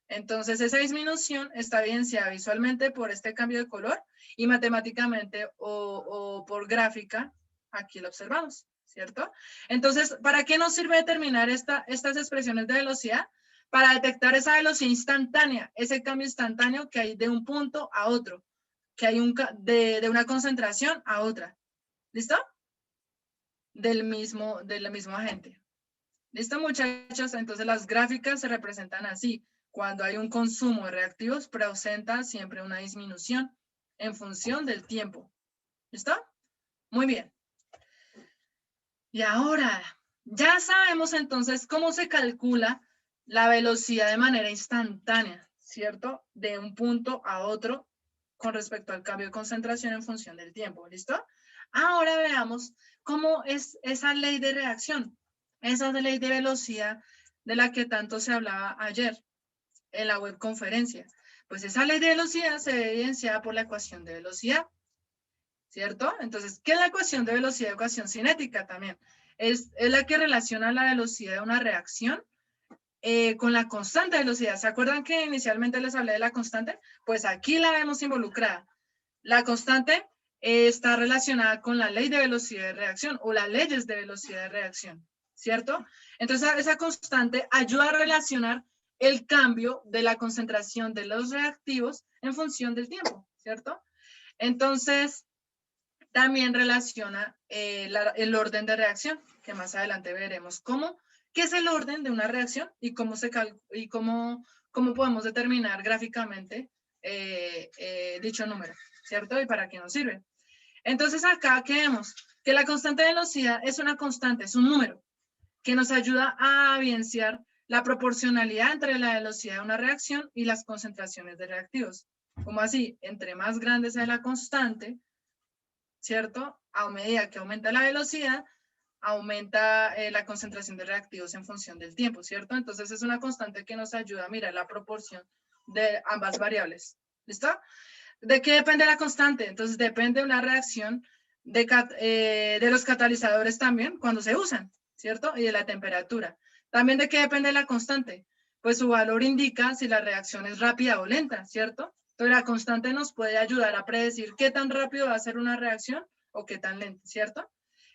Entonces esa disminución está evidenciada visualmente por este cambio de color y matemáticamente o por gráfica, aquí lo observamos, ¿cierto? Entonces, ¿para qué nos sirve determinar estas expresiones de velocidad? Para detectar esa velocidad instantánea, ese cambio instantáneo que hay de un punto a otro, que hay de una concentración a otra. ¿Listo? De la misma agente. ¿Listo, muchachos? Entonces las gráficas se representan así. Cuando hay un consumo de reactivos, presenta siempre una disminución en función del tiempo. ¿Listo? Muy bien. Y ahora, ya sabemos entonces cómo se calcula la velocidad de manera instantánea, ¿cierto? De un punto a otro con respecto al cambio de concentración en función del tiempo. ¿Listo? Ahora veamos cómo es esa ley de reacción, esa ley de velocidad de la que tanto se hablaba ayer en la webconferencia. Pues esa ley de velocidad se ve evidenciada por la ecuación de velocidad, ¿cierto? Entonces, ¿qué es la ecuación de velocidad? Ecuación cinética también. Es la que relaciona la velocidad de una reacción con la constante de velocidad. ¿Se acuerdan que inicialmente les hablé de la constante? Pues aquí la vemos involucrada. La constante está relacionada con la ley de velocidad de reacción o las leyes de velocidad de reacción, ¿cierto? Entonces, esa constante ayuda a relacionar el cambio de la concentración de los reactivos en función del tiempo, ¿cierto? Entonces, también relaciona el orden de reacción, que más adelante veremos qué es el orden de una reacción y cómo podemos determinar gráficamente dicho número, ¿cierto? Y para qué nos sirve. Entonces acá, ¿qué vemos? Que la constante de velocidad es una constante, es un número que nos ayuda a evidenciar la proporcionalidad entre la velocidad de una reacción y las concentraciones de reactivos. Como así, entre más grande sea la constante, ¿cierto? A medida que aumenta la velocidad, aumenta la concentración de reactivos en función del tiempo, ¿cierto? Entonces es una constante que nos ayuda a mirar la proporción de ambas variables. ¿Listo? ¿De qué depende la constante? Entonces depende de una reacción de los catalizadores también cuando se usan, ¿cierto? Y de la temperatura. ¿También de qué depende la constante? Pues su valor indica si la reacción es rápida o lenta, ¿cierto? Entonces la constante nos puede ayudar a predecir qué tan rápido va a ser una reacción o qué tan lenta, ¿cierto?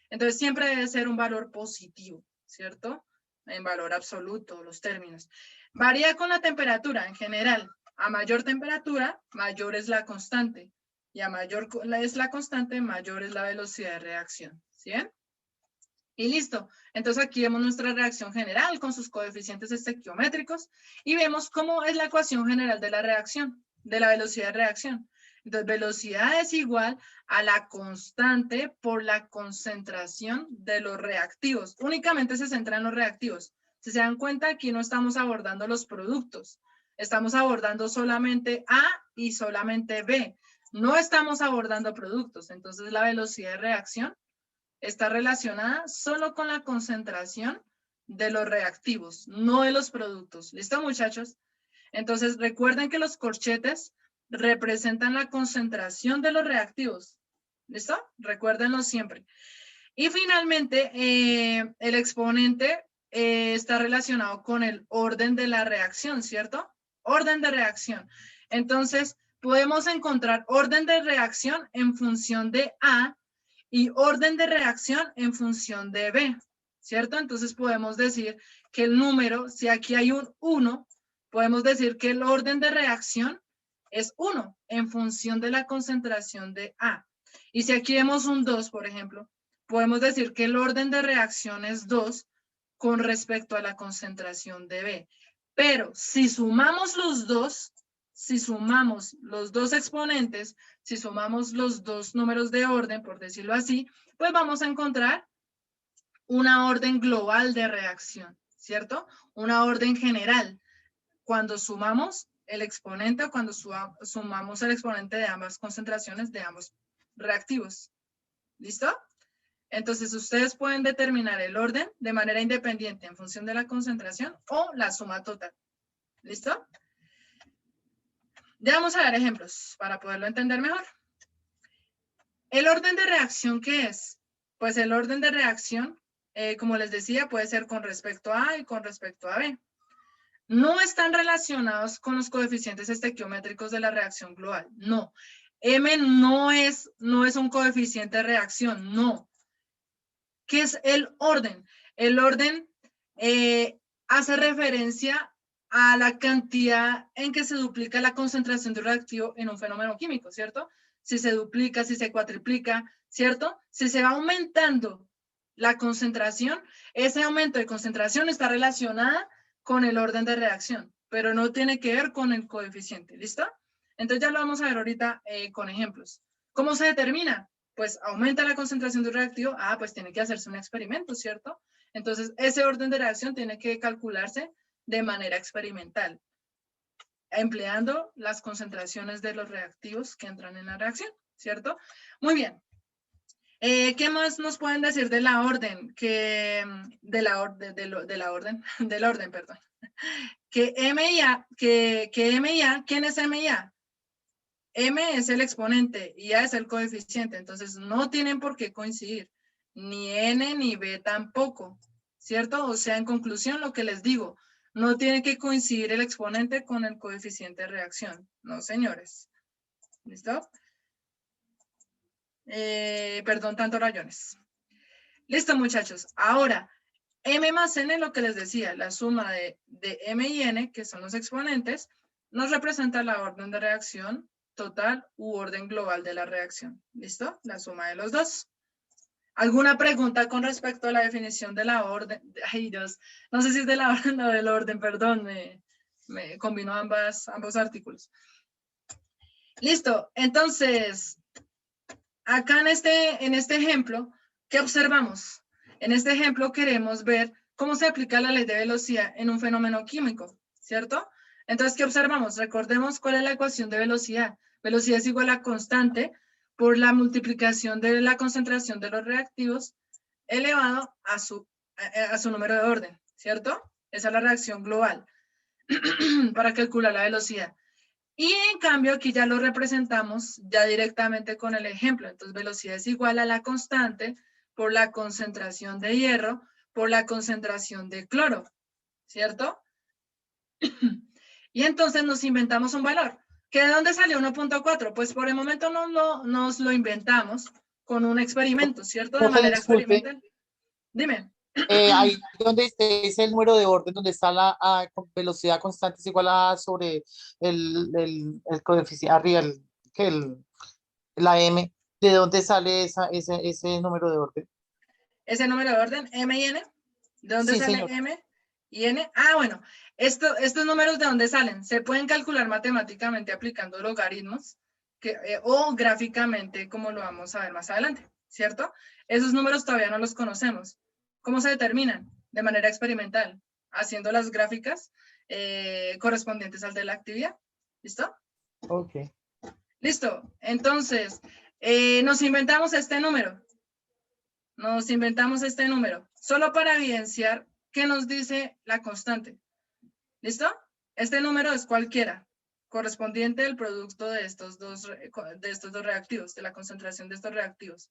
Entonces siempre debe ser un valor positivo, ¿cierto? En valor absoluto, los términos. Varía con la temperatura en general. A mayor temperatura, mayor es la constante. Y a mayor es la constante, mayor es la velocidad de reacción. ¿Sí ven? Y listo. Entonces aquí vemos nuestra reacción general con sus coeficientes estequiométricos y vemos cómo es la ecuación general de la reacción, de la velocidad de reacción. Entonces, velocidad es igual a la constante por la concentración de los reactivos. Únicamente se centra en los reactivos. Si se dan cuenta, aquí no estamos abordando los productos. Estamos abordando solamente A y solamente B. No estamos abordando productos. Entonces, la velocidad de reacción está relacionada solo con la concentración de los reactivos, no de los productos. ¿Listo, muchachos? Entonces, recuerden que los corchetes representan la concentración de los reactivos. ¿Listo? Recuérdenlo siempre. Y finalmente, el exponente está relacionado con el orden de la reacción, ¿cierto? Orden de reacción. Entonces, podemos encontrar orden de reacción en función de A y orden de reacción en función de B, ¿cierto? Entonces, podemos decir que el número, si aquí hay un 1, podemos decir que el orden de reacción es 1 en función de la concentración de A. Y si aquí vemos un 2, por ejemplo, podemos decir que el orden de reacción es 2 con respecto a la concentración de B. Pero si sumamos los dos, si sumamos los dos exponentes, si sumamos los dos números de orden, por decirlo así, pues vamos a encontrar una orden global de reacción, ¿cierto? Una orden general. Cuando sumamos el exponente o cuando sumamos el exponente de ambas concentraciones de ambos reactivos. ¿Listo? Entonces, ustedes pueden determinar el orden de manera independiente en función de la concentración o la suma total. ¿Listo? Ya vamos a dar ejemplos para poderlo entender mejor. ¿El orden de reacción qué es? Pues el orden de reacción, como les decía, puede ser con respecto a A y con respecto a B. No están relacionados con los coeficientes estequiométricos de la reacción global. No. M no es un coeficiente de reacción, no. ¿Qué es el orden? El orden hace referencia a la cantidad en que se duplica la concentración de un reactivo en un fenómeno químico, ¿cierto? Si se duplica, si se cuatriplica, ¿cierto? Si se va aumentando la concentración, ese aumento de concentración está relacionada con el orden de reacción, pero no tiene que ver con el coeficiente, ¿listo? Entonces ya lo vamos a ver ahorita con ejemplos. ¿Cómo se determina? Pues aumenta la concentración de un reactivo, pues tiene que hacerse un experimento, ¿cierto? Entonces ese orden de reacción tiene que calcularse de manera experimental, empleando las concentraciones de los reactivos que entran en la reacción, ¿cierto? Muy bien. ¿Qué más nos pueden decir de la orden? Del orden, perdón. Que M y A, ¿quién es M y A? M es el exponente y A es el coeficiente, entonces no tienen por qué coincidir, ni N ni B tampoco, ¿cierto? O sea, en conclusión, lo que les digo, no tiene que coincidir el exponente con el coeficiente de reacción, no, señores. ¿Listo? Perdón, tantos rayones. Listo, muchachos. Ahora, M más N, lo que les decía, la suma de M y N, que son los exponentes, nos representa la orden de reacción total u orden global de la reacción. ¿Listo? La suma de los dos. ¿Alguna pregunta con respecto a la definición de la orden? Ay, Dios, no sé si es de la orden o del orden, perdón, me combinó ambos artículos. Listo, entonces, acá en este ejemplo, ¿qué observamos? En este ejemplo queremos ver cómo se aplica la ley de velocidad en un fenómeno químico, ¿cierto? Entonces, ¿qué observamos? Recordemos cuál es la ecuación de velocidad. Velocidad es igual a constante por la multiplicación de la concentración de los reactivos elevado a su número de orden, ¿cierto? Esa es la reacción global para calcular la velocidad. Y en cambio aquí ya lo representamos ya directamente con el ejemplo. Entonces velocidad es igual a la constante por la concentración de hierro por la concentración de cloro, ¿cierto? Y entonces nos inventamos un valor. ¿Que de dónde salió 1.4? Pues por el momento nos lo inventamos con un experimento, ¿cierto? De manera experimental. Dime. Ahí donde es el número de orden, donde está la velocidad constante es igual a sobre el coeficiente, arriba, la M. ¿De dónde sale ese número de orden? Ese número de orden, M y N. ¿De dónde Sí, sale señor. M y N? Bueno, estos números ¿de dónde salen? Se pueden calcular matemáticamente aplicando logaritmos o gráficamente, como lo vamos a ver más adelante, ¿cierto? Esos números todavía no los conocemos. ¿Cómo se determinan? De manera experimental, haciendo las gráficas correspondientes al de la actividad. ¿Listo? Ok. Listo. Entonces, nos inventamos este número. Nos inventamos este número solo para evidenciar qué nos dice la constante. ¿Listo? Este número es cualquiera, correspondiente al producto de estos dos reactivos, de la concentración de estos reactivos,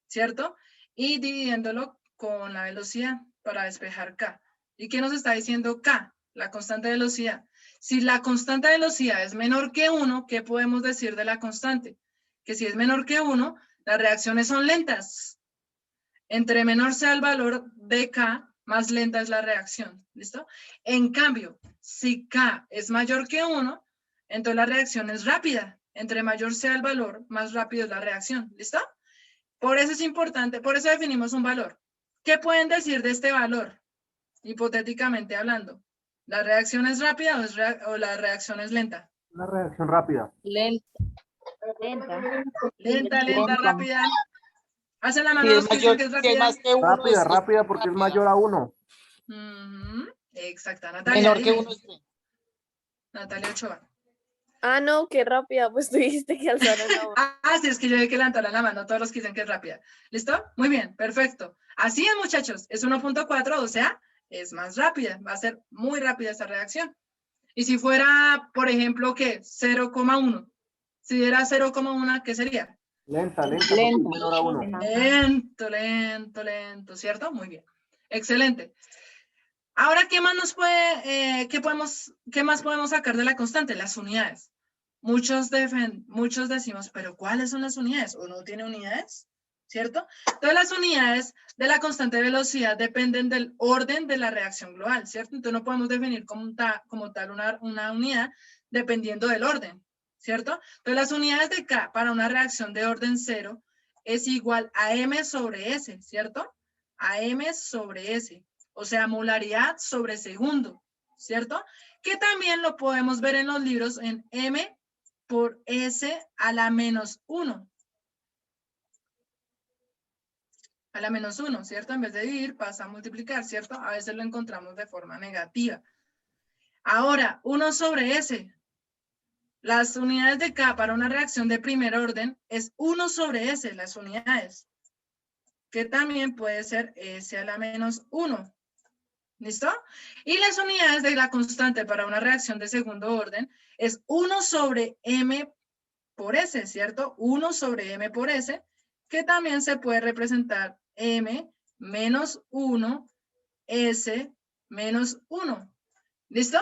¿cierto? Y dividiéndolo con la velocidad para despejar K. ¿Y qué nos está diciendo K? La constante de velocidad. Si la constante de velocidad es menor que 1, ¿qué podemos decir de la constante? Que si es menor que 1, las reacciones son lentas. Entre menor sea el valor de K, más lenta es la reacción. ¿Listo? En cambio, si K es mayor que 1, entonces la reacción es rápida. Entre mayor sea el valor, más rápido es la reacción. ¿Listo? Por eso es importante, por eso definimos un valor. ¿Qué pueden decir de este valor? Hipotéticamente hablando. ¿La reacción es rápida o la reacción es lenta? Una reacción rápida. Lenta. Lenta, rápida. Hacen la mano Si los es que dicen mayor, que es si es rápida. más que 1, Rápida, rápida porque es mayor a 1. Exacto, Natalia. Menor que dime. 1 es lenta. Natalia Ochoa. Ah, no, qué rápida, pues tú dijiste que alzaron la mano. Sí, es que yo vi que levantaron la mano, todos los que dicen que es rápida. ¿Listo? Muy bien, perfecto. Así es, muchachos, es 1.4, o sea, es más rápida, va a ser muy rápida esa reacción. Y si fuera, por ejemplo, ¿qué? 0,1. Si diera 0,1, ¿qué sería? Lenta, porque es menor a 1. Lento, ¿cierto? Muy bien. Excelente. Ahora, ¿qué más nos puede, qué más podemos sacar de la constante? Las unidades. Muchos decimos, pero ¿cuáles son las unidades? ¿O no tiene unidades? ¿Cierto? Entonces, las unidades de la constante de velocidad dependen del orden de la reacción global, ¿cierto? Entonces, no podemos definir como tal una unidad dependiendo del orden, ¿cierto? Entonces, las unidades de K para una reacción de orden 0 es igual a M sobre S, ¿cierto? A M sobre S, o sea, molaridad sobre segundo, ¿cierto? Que también lo podemos ver en los libros en M por S a la menos 1. A la menos 1, ¿cierto? En vez de dividir, pasa a multiplicar, ¿cierto? A veces lo encontramos de forma negativa. Ahora, 1 sobre S. Las unidades de K para una reacción de primer orden es 1 sobre S, las unidades. Que también puede ser S a la menos 1. ¿Listo? Y las unidades de la constante para una reacción de segundo orden es 1 sobre M por S, ¿cierto? 1 sobre M por S, que también se puede representar M menos 1, S menos 1. ¿Listo?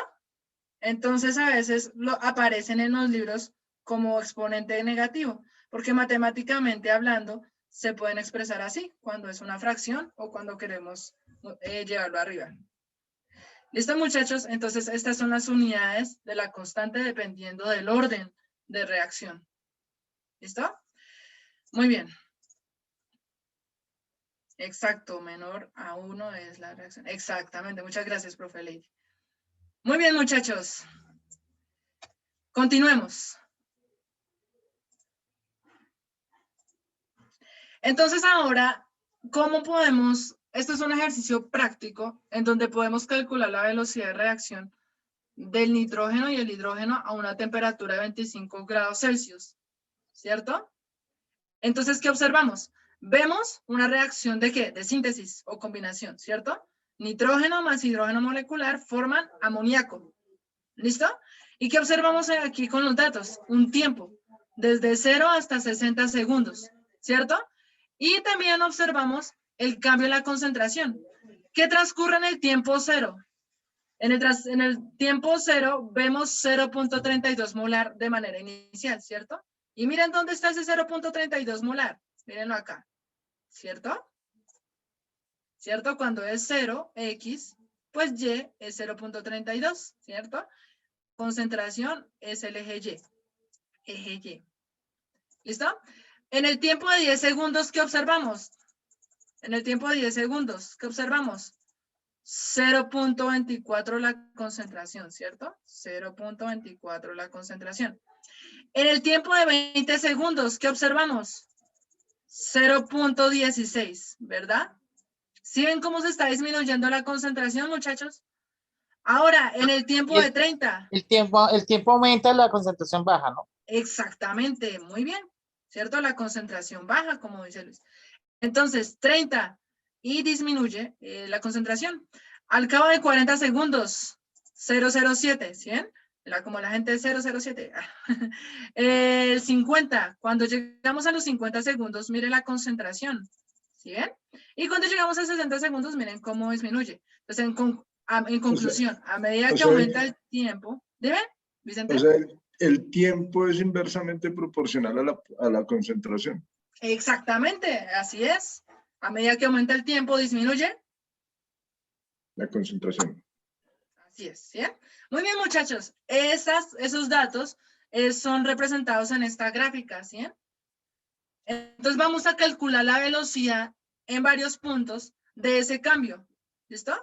Entonces a veces aparecen en los libros como exponente negativo, porque matemáticamente hablando se pueden expresar así, cuando es una fracción o cuando queremos llevarlo arriba. ¿Listo, muchachos? Entonces estas son las unidades de la constante dependiendo del orden de reacción. ¿Listo? Muy bien. Exacto, menor a 1 es la reacción. Exactamente, muchas gracias, profe Lady. Muy bien, muchachos. Continuemos. Entonces ahora, ¿cómo podemos? Esto es un ejercicio práctico en donde podemos calcular la velocidad de reacción del nitrógeno y el hidrógeno a una temperatura de 25 grados Celsius, ¿cierto? Entonces, ¿qué observamos? Vemos una reacción ¿de qué? De síntesis o combinación, ¿cierto? Nitrógeno más hidrógeno molecular forman amoníaco. ¿Listo? ¿Y qué observamos aquí con los datos? Un tiempo, desde 0 hasta 60 segundos, ¿cierto? Y también observamos el cambio en la concentración. ¿Qué transcurre en el tiempo 0? En el tiempo 0 vemos 0.32 molar de manera inicial, ¿cierto? Y miren dónde está ese 0.32 molar. Mírenlo acá, ¿cierto? ¿Cierto? Cuando es 0, X, pues Y es 0.32, ¿cierto? Concentración es el eje Y. Eje Y. ¿Listo? En el tiempo de 10 segundos, ¿qué observamos? En el tiempo de 10 segundos, ¿qué observamos? 0.24 la concentración, ¿cierto? 0.24 la concentración. En el tiempo de 20 segundos, ¿qué observamos? 0.16, ¿verdad? ¿Sí ven cómo se está disminuyendo la concentración, muchachos? Ahora, en el tiempo de 30. El tiempo aumenta, la concentración baja, ¿no? Exactamente, muy bien, ¿cierto? La concentración baja, como dice Luis. Entonces, 30 y disminuye la concentración. Al cabo de 40 segundos, 007, ¿sí ven? Era como la gente de 007. El 50, cuando llegamos a los 50 segundos, miren la concentración, ¿sí ven? Y cuando llegamos a 60 segundos, miren cómo disminuye. Entonces, en conclusión, a medida que aumenta el tiempo, ¿dime, Vicente? O sea, el tiempo es inversamente proporcional a la concentración. Exactamente, así es. A medida que aumenta el tiempo, disminuye La concentración. Así es, ¿sí? Muy bien, muchachos. Esos datos son representados en esta gráfica, ¿sí? Entonces vamos a calcular la velocidad en varios puntos de ese cambio. ¿Listo?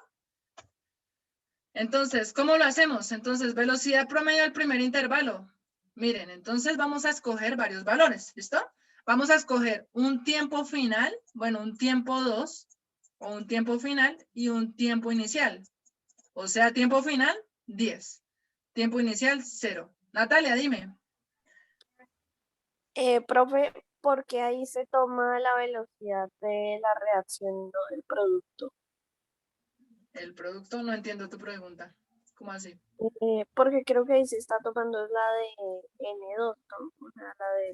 Entonces, ¿cómo lo hacemos? Entonces, velocidad promedio del primer intervalo. Miren, entonces vamos a escoger varios valores. ¿Listo? Vamos a escoger un tiempo final, bueno, un tiempo 2, o un tiempo final y un tiempo inicial. O sea, tiempo final, 10. Tiempo inicial, 0. Natalia, dime. Profe, ¿por qué ahí se toma la velocidad de la reacción y no del producto? El producto, no entiendo tu pregunta. ¿Cómo así? Porque creo que ahí se está tomando la de N2, ¿no? O sea, la de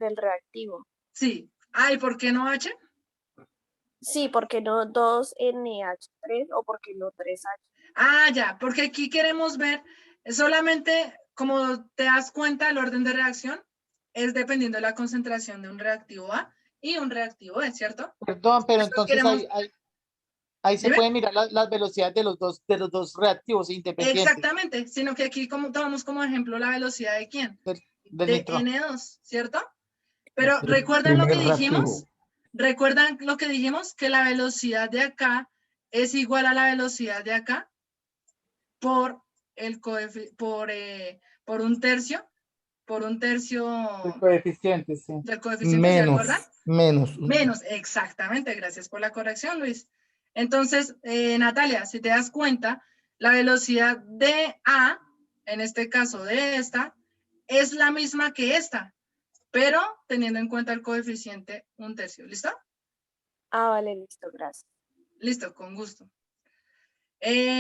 del reactivo. Sí. Ah, ¿y por qué no H? Sí, porque no 2NH3 o porque no 3H. Ah, ya, porque aquí queremos ver solamente, como te das cuenta, el orden de reacción es dependiendo de la concentración de un reactivo A y un reactivo B, ¿cierto? Perdón, pero Entonces entonces queremos... ahí se ¿Dime? pueden mirar las velocidades de los dos reactivos independientes. Exactamente, sino que aquí tomamos como ejemplo la velocidad de ¿quién? Del De nitro. N2, ¿cierto? Pero ¿recuerdan lo que dijimos? ¿Recuerdan lo que dijimos? Que la velocidad de acá es igual a la velocidad de acá por un tercio, El coeficiente, sí. del coeficiente, ¿se acuerdan? Menos. Menos, exactamente, gracias por la corrección, Luis. Entonces, Natalia, si te das cuenta, la velocidad de A, en este caso de esta, es la misma que esta, pero teniendo en cuenta el coeficiente un tercio. ¿Listo? Ah, vale, listo, gracias. Listo, con gusto.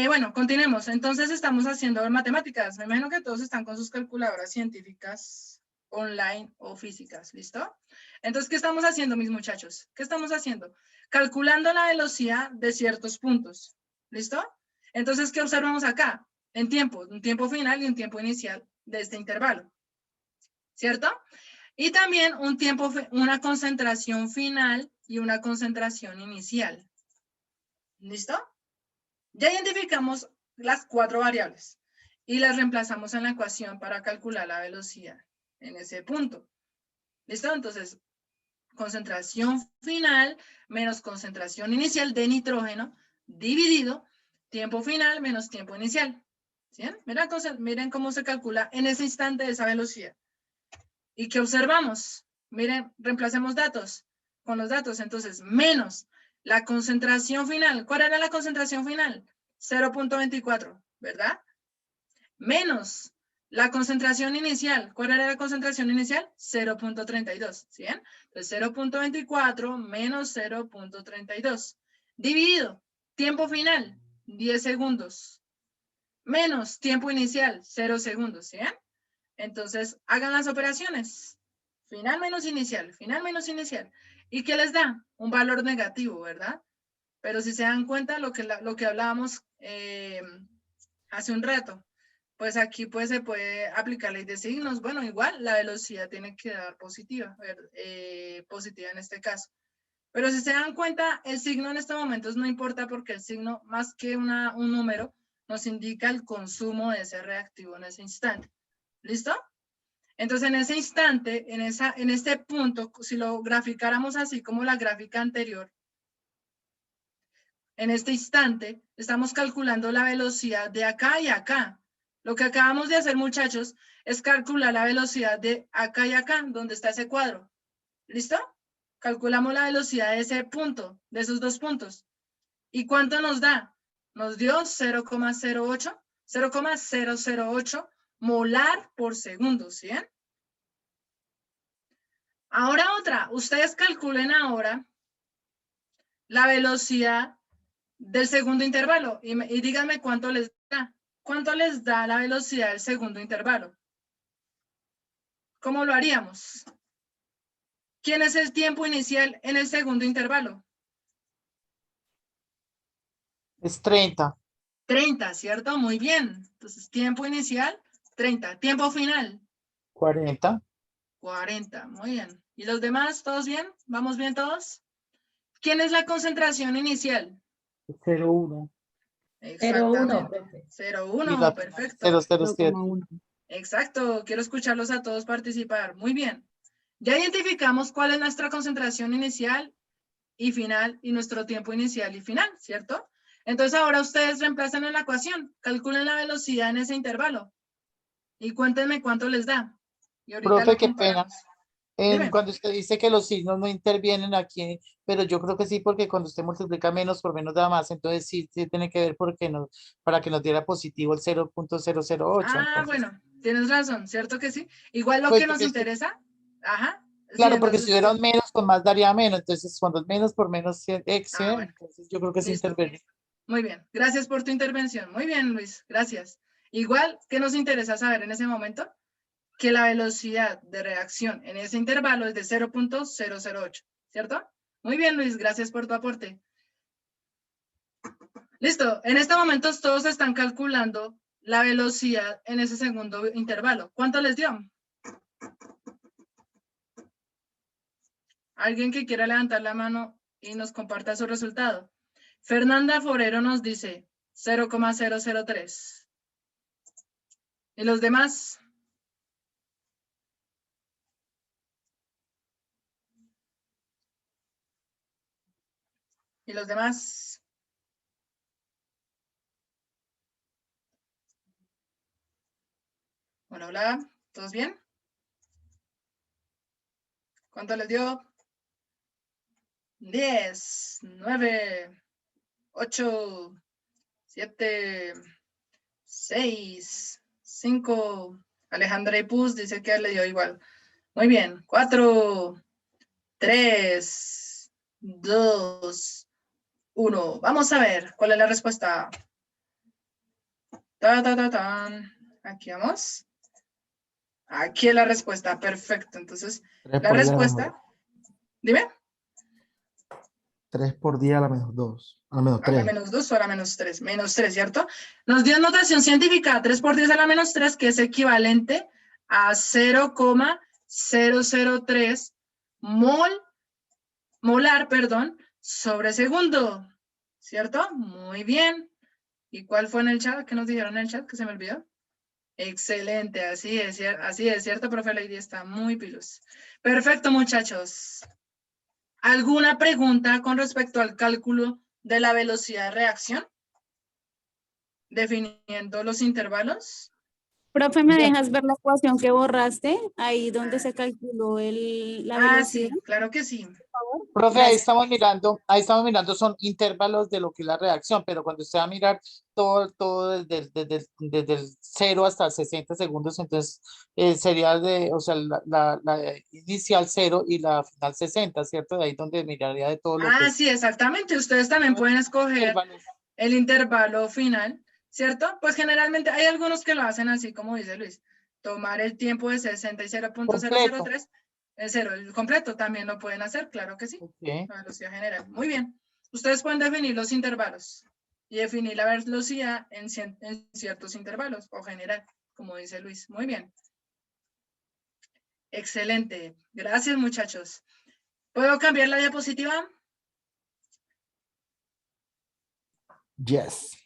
Bueno, continuemos. Entonces estamos haciendo matemáticas. Me imagino que todos están con sus calculadoras científicas online o físicas. ¿Listo? Entonces, ¿qué estamos haciendo, mis muchachos? ¿Qué estamos haciendo? Calculando la velocidad de ciertos puntos. ¿Listo? Entonces, ¿qué observamos acá? En tiempo, un tiempo final y un tiempo inicial de este intervalo. ¿Cierto? Y también una concentración final y una concentración inicial. ¿Listo? Ya identificamos las 4 variables y las reemplazamos en la ecuación para calcular la velocidad en ese punto. ¿Listo? Entonces, concentración final menos concentración inicial de nitrógeno dividido tiempo final menos tiempo inicial. ¿Sí? Miren cómo se calcula en ese instante esa velocidad. ¿Y qué observamos? Miren, reemplacemos datos con los datos. Entonces, menos la concentración final. ¿Cuál era la concentración final? 0.24, ¿verdad? Menos la concentración inicial. ¿Cuál era la concentración inicial? 0.32, ¿sí bien? Entonces, 0.24 menos 0.32. Dividido, tiempo final, 10 segundos. Menos tiempo inicial, 0 segundos, ¿sí bien? Entonces, hagan las operaciones. Final menos inicial, final menos inicial. ¿Y qué les da? Un valor negativo, ¿verdad? Pero si se dan cuenta lo que hablábamos hace un rato, pues aquí pues se puede aplicar ley de signos. Bueno, igual la velocidad tiene que dar positiva, positiva en este caso. Pero si se dan cuenta, el signo en estos momentos no importa porque el signo, más que un número, nos indica el consumo de ese reactivo en ese instante. ¿Listo? Entonces, en ese instante, en este punto, si lo graficáramos así como la gráfica anterior, en este instante, estamos calculando la velocidad de acá y acá. Lo que acabamos de hacer, muchachos, es calcular la velocidad de acá y acá, donde está ese cuadro. ¿Listo? Calculamos la velocidad de ese punto, de esos dos puntos. ¿Y cuánto nos da? Nos dio 0,008 molar por segundo, ¿sí? Ahora otra, ustedes calculen ahora la velocidad del segundo intervalo y díganme cuánto les da. ¿cuánto les da la velocidad del segundo intervalo? ¿Cómo lo haríamos? ¿Quién es el tiempo inicial en el segundo intervalo? Es 30. 30, ¿cierto? Muy bien. Entonces, tiempo inicial, 30. Tiempo final, 40. 40. Muy bien. ¿Y los demás, todos bien? ¿Vamos bien todos? ¿Quién es la concentración inicial? 0,1. 0,1, Exactamente. profe. 0,1, Y la perfecto. 0,07. 0,1. Exacto, quiero escucharlos a todos participar. Muy bien. Ya identificamos cuál es nuestra concentración inicial y final y nuestro tiempo inicial y final, ¿cierto? Entonces ahora ustedes reemplazan en la ecuación, calculen la velocidad en ese intervalo y cuéntenme cuánto les da. Y ahorita Profe, lo qué pena. comparamos. Dime. Cuando usted dice que los signos no intervienen aquí, pero yo creo que sí, porque cuando usted multiplica menos por menos da más, entonces sí, sí tiene que ver porque no, para que nos diera positivo el 0,008. Ah, Entonces, bueno, tienes razón, ¿cierto que sí? Igual lo pues que nos porque interesa. Ajá. Sí, claro, porque si entonces. hubiera un menos, con más daría menos. Entonces, cuando es menos por menos Ah, excede, bueno, entonces yo creo que sí listo. interviene. Muy bien, gracias por tu intervención. Muy bien, Luis, gracias. Igual, ¿qué nos interesa saber en ese momento? Que la velocidad de reacción en ese intervalo es de 0,008, ¿cierto? Muy bien, Luis, gracias por tu aporte. Listo, en este momento todos están calculando la velocidad en ese segundo intervalo. ¿Cuánto les dio? Alguien que quiera levantar la mano y nos comparta su resultado. Fernanda Forero nos dice 0,003. ¿Y los demás? ¿Y los demás? Hola, hola, ¿todos bien? ¿Cuánto les dio? 10, 9, 8, 7, 6, 5. Alejandra Ipuz dice que le dio igual. Muy bien. 4, 3, 2, 1. Vamos a ver cuál es la respuesta. Aquí vamos. Aquí es la respuesta. Perfecto. Entonces, 3 la por 10 a la respuesta. Dime. 3 por 10 a la menos 2. A la menos A la 3. menos 2 o a la menos 3. Menos 3, ¿cierto? Nos dio notación científica 3 por 10 a la menos 3, que es equivalente a 0,003 molar, sobre segundo. ¿Cierto? Muy bien. ¿Y cuál fue en el chat? ¿Qué nos dijeron en el chat? Que se me olvidó. Excelente, así es, ¿cierto, profe Lady? Está muy pilos. Perfecto, muchachos. ¿Alguna pregunta con respecto al cálculo de la velocidad de reacción? Definiendo los intervalos. Profe, ¿me dejas ver la ecuación que borraste? Ahí donde se calculó la velocidad. Sí, claro que sí. Profe, Gracias. ahí estamos mirando, son intervalos de lo que es la reacción, pero cuando usted va a mirar todo desde el 0 hasta 60 segundos, entonces sería o sea, la inicial 0 y la final 60, ¿cierto? De ahí donde miraría de todo lo que es. Sí, exactamente. Ustedes también pueden escoger Intervalos. el intervalo final, ¿cierto? Pues generalmente hay algunos que lo hacen así, como dice Luis. Tomar el tiempo de 60 y 0,003. El 0, el completo también lo pueden hacer, claro que sí. Okay. La velocidad general. Muy bien. Ustedes pueden definir los intervalos y definir la velocidad en ciertos intervalos o general, como dice Luis. Muy bien. Excelente. Gracias, muchachos. ¿Puedo cambiar la diapositiva? Yes.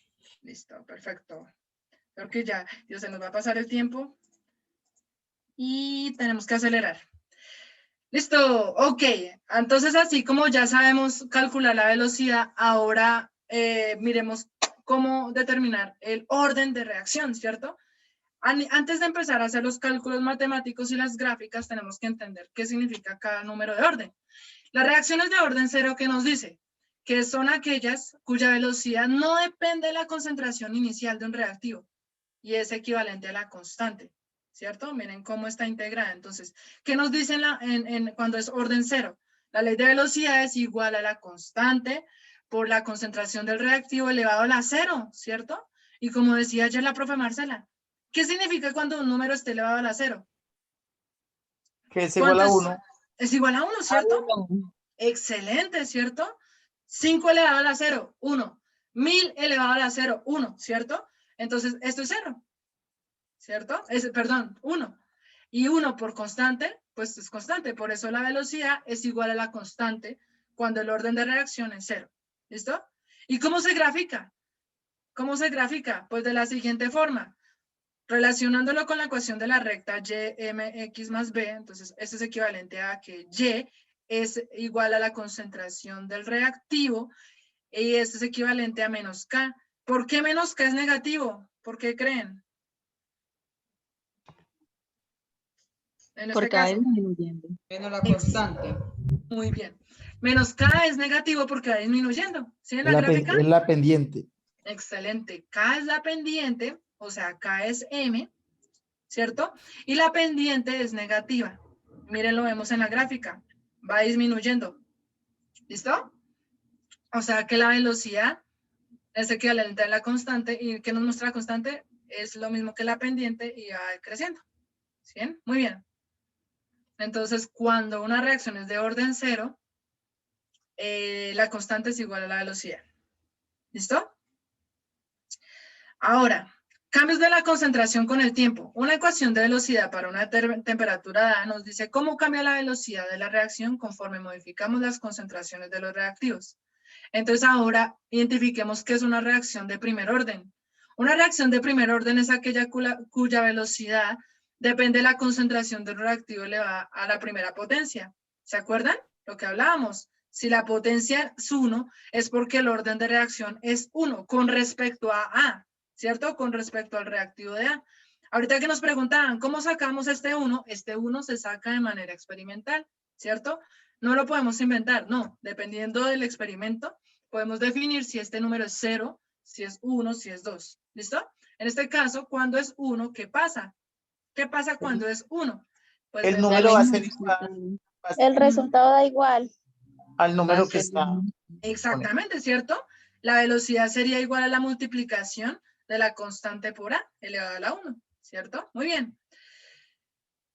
Listo, perfecto. Creo que ya se nos va a pasar el tiempo y tenemos que acelerar. Listo, ok. Entonces, así como ya sabemos calcular la velocidad, ahora miremos cómo determinar el orden de reacción, ¿cierto? Antes de empezar a hacer los cálculos matemáticos y las gráficas, tenemos que entender qué significa cada número de orden. Las reacciones de orden cero, ¿qué nos dice? Que son aquellas cuya velocidad no depende de la concentración inicial de un reactivo y es equivalente a la constante. ¿Cierto? Miren cómo está integrada. Entonces, ¿qué nos dicen cuando es orden cero? La ley de velocidad es igual a la constante por la concentración del reactivo elevado a la cero, ¿cierto? Y como decía ayer la profe Marcela, ¿qué significa cuando un número esté elevado a la 0? Que es igual a 1. Es igual a 1, ¿cierto? Excelente, ¿cierto? 5 elevado a la 0, 1. 1000 elevado a la 0, 1, ¿cierto? Entonces, esto es 0, ¿cierto? Perdón, 1. Y 1 por constante, pues es constante. Por eso la velocidad es igual a la constante cuando el orden de reacción es 0. ¿Listo? ¿Y cómo se grafica? ¿Cómo se grafica? Pues de la siguiente forma. Relacionándolo con la ecuación de la recta y mx más b, entonces esto es equivalente a que y es igual a la concentración del reactivo y esto es equivalente a menos k. ¿Por qué menos k es negativo? ¿Por qué creen? En este Porque va caso. disminuyendo. Menos la constante. Muy bien. Menos k es negativo porque va disminuyendo. ¿Sí en la gráfica? Es la pendiente. Excelente. K es la pendiente, o sea, K es M, ¿cierto? Y la pendiente es negativa. Miren, lo vemos en la gráfica. Va disminuyendo. ¿Listo? O sea que la velocidad es equivalente a la constante. ¿Y qué nos muestra la constante? Es lo mismo que la pendiente y va creciendo. ¿Sí? Muy bien. Entonces, cuando una reacción es de orden 0, la constante es igual a la velocidad. ¿Listo? Ahora, cambios de la concentración con el tiempo. Una ecuación de velocidad para una temperatura dada nos dice cómo cambia la velocidad de la reacción conforme modificamos las concentraciones de los reactivos. Entonces ahora identifiquemos qué es una reacción de primer orden. Una reacción de primer orden es aquella cuya velocidad depende de la concentración del reactivo elevada a la primera potencia. ¿Se acuerdan? Lo que hablábamos. Si la potencia es 1, es porque el orden de reacción es 1 con respecto a A, ¿cierto? Con respecto al reactivo de A. Ahorita que nos preguntaban, ¿cómo sacamos este 1? Este 1 se saca de manera experimental, ¿cierto? No lo podemos inventar, no. Dependiendo del experimento, podemos definir si este número es 0, si es 1, si es 2. ¿Listo? En este caso, cuando es 1, ¿qué pasa? ¿Qué pasa cuando es 1? Pues El número va a ser igual. El resultado da igual. Al número que está. Exactamente, ¿cierto? La velocidad sería igual a la multiplicación de la constante por A elevado a la 1, ¿cierto? Muy bien.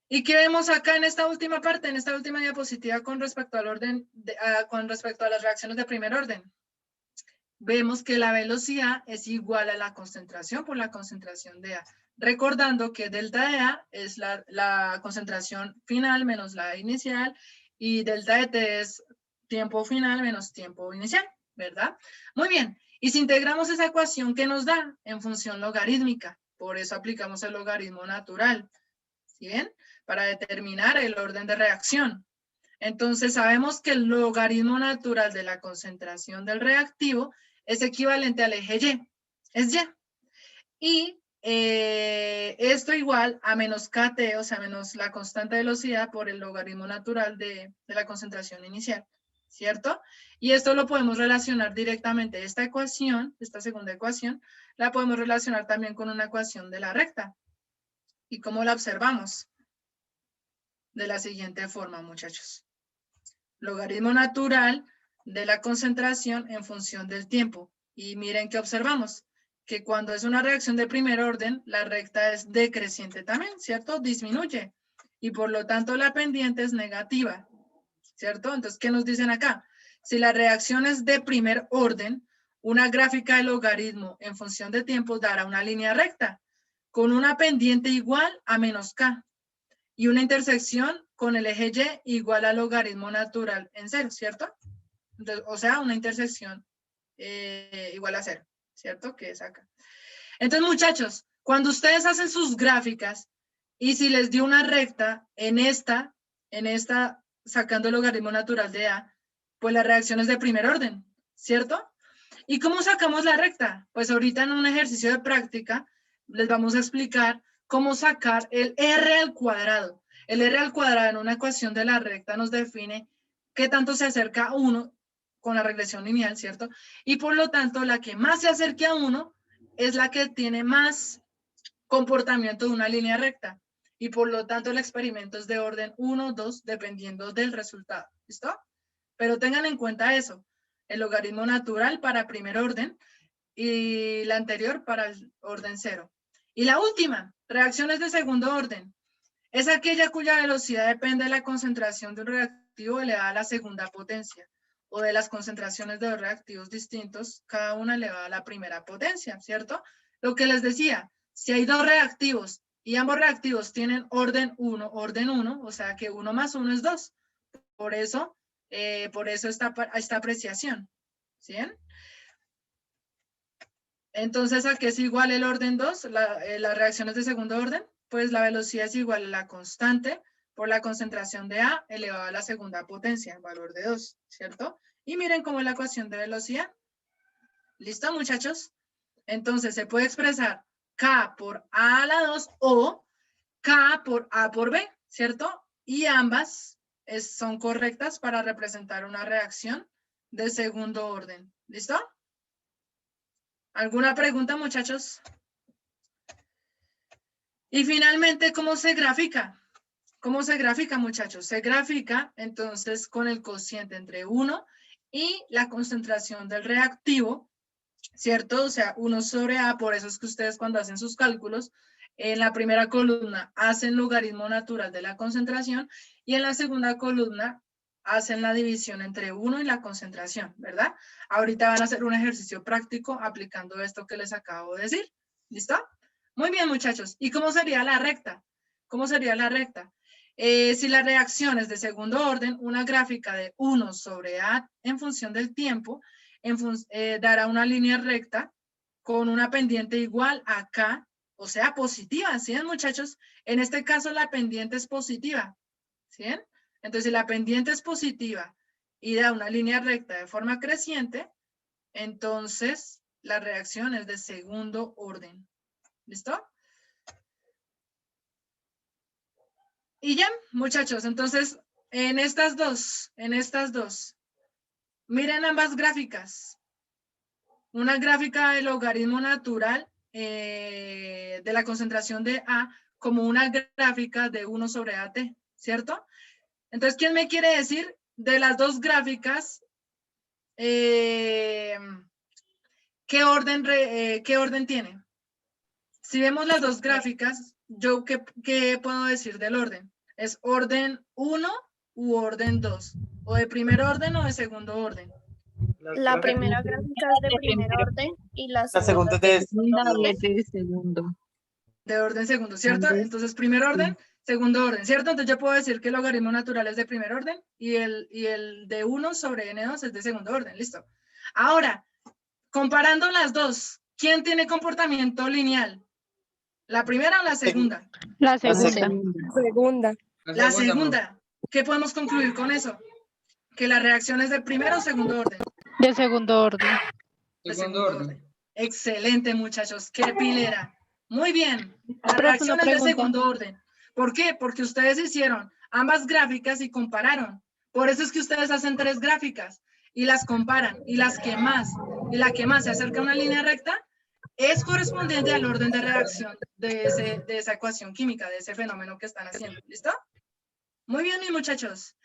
¿Y qué vemos acá en esta última parte, en esta última diapositiva con respecto al orden, con respecto a las reacciones de primer orden? Vemos que la velocidad es igual a la concentración por la concentración de A. Recordando que delta de A es la concentración final menos la inicial y delta de T es tiempo final menos tiempo inicial, ¿verdad? Muy bien. Y si integramos esa ecuación, ¿qué nos da? En función logarítmica. Por eso aplicamos el logaritmo natural. ¿Sí ven? Para determinar el orden de reacción. Entonces sabemos que el logaritmo natural de la concentración del reactivo es equivalente al eje Y. Es Y. Y esto igual a menos KT, o sea, menos la constante de velocidad por el logaritmo natural de la concentración inicial, ¿cierto? Y esto lo podemos relacionar directamente. Esta ecuación, esta segunda ecuación, la podemos relacionar también con una ecuación de la recta. ¿Y cómo la observamos? De la siguiente forma, muchachos. Logaritmo natural de la concentración en función del tiempo. Y miren que observamos. Que cuando es una reacción de primer orden, la recta es decreciente también, ¿cierto? Disminuye. Y por lo tanto la pendiente es negativa, ¿cierto? Entonces, ¿qué nos dicen acá? Si la reacción es de primer orden, una gráfica de logaritmo en función de tiempo dará una línea recta con una pendiente igual a menos k y una intersección con el eje Y igual al logaritmo natural en 0, ¿cierto? Entonces, o sea, una intersección igual a 0. ¿Cierto? Que es acá. Entonces, muchachos, cuando ustedes hacen sus gráficas y si les dio una recta en esta, sacando el logaritmo natural de A, pues la reacción es de primer orden, ¿cierto? ¿Y cómo sacamos la recta? Pues ahorita en un ejercicio de práctica les vamos a explicar cómo sacar el R al cuadrado. El R al cuadrado en una ecuación de la recta nos define qué tanto se acerca a 1 con la regresión lineal, ¿cierto? Y por lo tanto, la que más se acerque a 1 es la que tiene más comportamiento de una línea recta. Y por lo tanto, el experimento es de orden 1, 2, dependiendo del resultado. ¿Listo? Pero tengan en cuenta eso. El logaritmo natural para primer orden y la anterior para el orden 0. Y la última, reacciones de segundo orden, es aquella cuya velocidad depende de la concentración de un reactivo elevada a la segunda potencia o de las concentraciones de dos reactivos distintos, cada una elevada a la primera potencia, ¿cierto? Lo que les decía, si hay dos reactivos y ambos reactivos tienen orden 1, o sea que 1 más 1 es 2. Por eso esta apreciación, ¿sí? Entonces, ¿a qué es igual el orden 2? Las reacciones de segundo orden, pues la velocidad es igual a la constante por la concentración de A elevado a la segunda potencia, el valor de 2, ¿cierto? Y miren cómo es la ecuación de velocidad. ¿Listo, muchachos? Entonces, se puede expresar K por A a la 2 o K por A por B, ¿cierto? Y ambas son correctas para representar una reacción de segundo orden. ¿Listo? ¿Alguna pregunta, muchachos? Y finalmente, ¿cómo se grafica? ¿Cómo se grafica, muchachos? Se grafica, entonces, con el cociente entre 1 y la concentración del reactivo, ¿cierto? O sea, 1 sobre A, por eso es que ustedes cuando hacen sus cálculos, en la primera columna hacen logaritmo natural de la concentración y en la segunda columna hacen la división entre 1 y la concentración, ¿verdad? Ahorita van a hacer un ejercicio práctico aplicando esto que les acabo de decir. ¿Listo? Muy bien, muchachos. ¿Y cómo sería la recta? ¿Cómo sería la recta? Si la reacción es de segundo orden, una gráfica de 1 sobre A en función del tiempo dará una línea recta con una pendiente igual a K, o sea, positiva, ¿sí, muchachos? En este caso la pendiente es positiva, ¿sí? Entonces, si la pendiente es positiva y da una línea recta de forma creciente, entonces la reacción es de segundo orden. ¿Listo? Y ya, muchachos, entonces, en estas dos, miren ambas gráficas. Una gráfica del logaritmo natural de la concentración de A como una gráfica de 1 sobre AT, ¿cierto? Entonces, ¿quién me quiere decir de las dos gráficas qué orden tiene? Si vemos las dos gráficas, ¿yo qué puedo decir del orden? ¿Es orden 1 u orden 2? ¿O de primer orden o de segundo orden? La primera gráfica es de primer orden y la La segunda segunda es es de segundo. De orden segundo, ¿cierto? Entonces, primer orden, segundo orden, ¿cierto? Entonces yo puedo decir que el logaritmo natural es de primer orden y el de 1 sobre n2 es de segundo orden, ¿listo? Ahora, comparando las dos, ¿quién tiene comportamiento lineal? ¿La primera o la segunda? La la segunda. segunda. La segunda. ¿Qué podemos concluir con eso? Que la reacción es de primero o segundo orden. De segundo orden. De segundo orden. Excelente, muchachos. ¡Qué pilera! Muy bien. La Profe, reacción una es de pregunta. segundo orden. ¿Por qué? Porque ustedes hicieron ambas gráficas y compararon. Por eso es que ustedes hacen 3 gráficas y las comparan. Y la que más se acerca a una línea recta es correspondiente al orden de reacción de esa ecuación química, de ese fenómeno que están haciendo. ¿Listo? Muy bien, mis muchachos.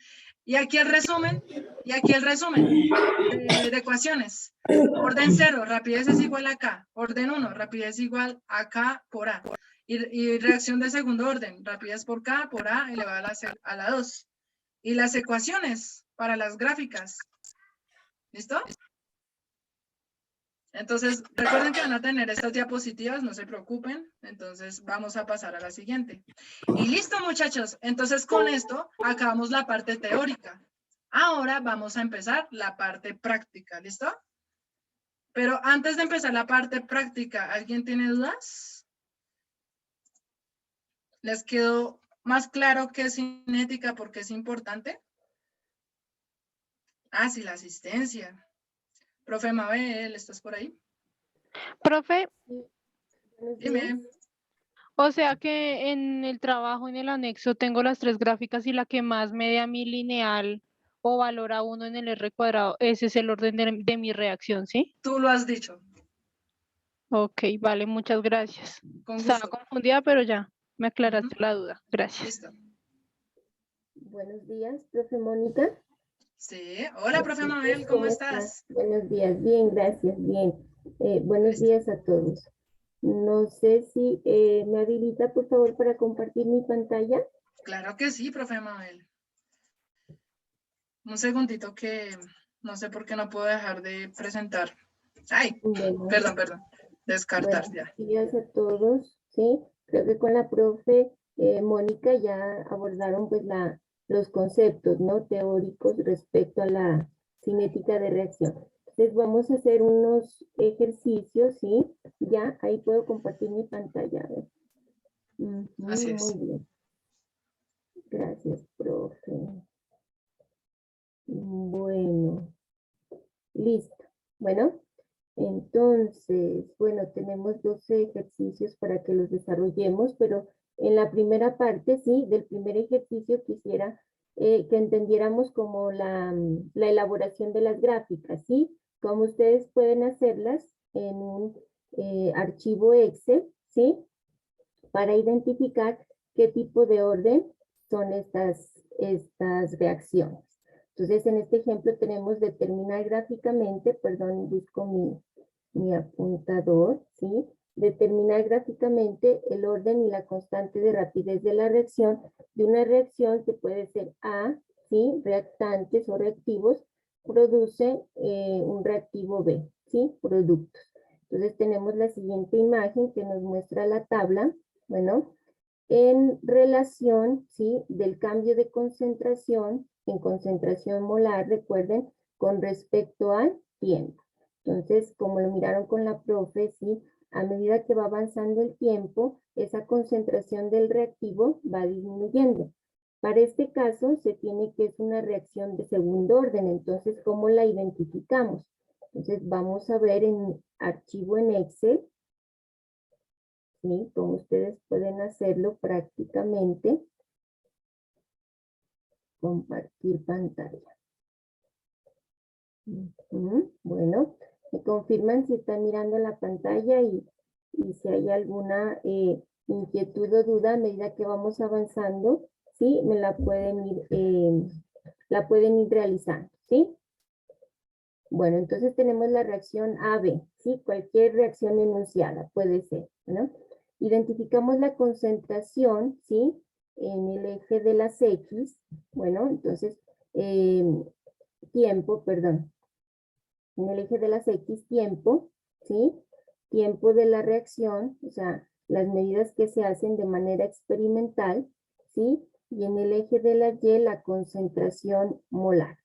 Y aquí el resumen de ecuaciones. Orden 0, rapidez es igual a K. Orden 1, rapidez igual a K por A. Y reacción de segundo orden, rapidez por K por A elevada a la 2. Y las ecuaciones para las gráficas. ¿Listo? Entonces, recuerden que van a tener estas diapositivas, no se preocupen. Entonces, vamos a pasar a la siguiente. Y listo, muchachos. Entonces, con esto acabamos la parte teórica. Ahora vamos a empezar la parte práctica, ¿listo? Pero antes de empezar la parte práctica, ¿alguien tiene dudas? ¿Les quedó más claro qué es cinética, por qué es importante? Ah, sí, la asistencia. Profe Mabel, ¿estás por ahí? Profe, Dime. o sea que en el trabajo, en el anexo, tengo las 3 gráficas y la que más me dé a mi lineal o valora 1 en el R cuadrado, ese es el orden de mi reacción, ¿sí? Tú lo has dicho. Ok, vale, muchas gracias. Con Estaba gusto. confundida, pero ya me aclaraste la duda. Gracias. Listo. Buenos días, profe Mónica. Sí. Hola, profe Mabel, ¿cómo estás? Buenos días, bien, gracias, bien. Buenos días a todos. No sé si me habilita, por favor, para compartir mi pantalla. Claro que sí, profe Mabel. Un segundito que no sé por qué no puedo dejar de presentar. Ay, Bueno, perdón. Descartar buenos ya. días a todos. Sí, creo que con la profe Mónica ya abordaron pues los conceptos, ¿no? Teóricos respecto a la cinética de reacción. Entonces vamos a hacer unos ejercicios, ¿sí? Ya ahí puedo compartir mi pantalla. A ver. Así Muy es. bien. Gracias, profe. Bueno, listo. Bueno, entonces, bueno, tenemos 12 ejercicios para que los desarrollemos, pero en la primera parte, sí, del primer ejercicio quisiera que entendiéramos como la elaboración de las gráficas, ¿sí? Cómo ustedes pueden hacerlas en un archivo Excel, ¿sí? Para identificar qué tipo de orden son estas reacciones. Entonces, en este ejemplo tenemos determinar gráficamente, perdón, busco mi apuntador, ¿sí? Determinar gráficamente el orden y la constante de rapidez de la reacción de una reacción que puede ser A, ¿sí? Reactantes o reactivos, produce un reactivo B, ¿sí? Productos. Entonces tenemos la siguiente imagen que nos muestra la tabla, bueno, en relación, ¿sí? Del cambio de concentración en concentración molar, recuerden, con respecto al tiempo. Entonces, como lo miraron con la profe, ¿sí? A medida que va avanzando el tiempo, esa concentración del reactivo va disminuyendo. Para este caso, se tiene que es una reacción de segundo orden. Entonces, ¿cómo la identificamos? Entonces, vamos a ver en archivo en Excel, ¿sí? Como ustedes pueden hacerlo prácticamente. Compartir pantalla. Bueno, me confirman si están mirando la pantalla y si hay alguna inquietud o duda a medida que vamos avanzando, sí, me la pueden ir realizando, ¿sí? Bueno, entonces tenemos la reacción AB, ¿sí? Cualquier reacción enunciada puede ser, ¿no? Identificamos la concentración, ¿sí? En el eje de las X, bueno, entonces, tiempo, perdón. En el eje de las X, tiempo, ¿sí? Tiempo de la reacción, o sea, las medidas que se hacen de manera experimental, ¿sí? Y en el eje de la Y, la concentración molar.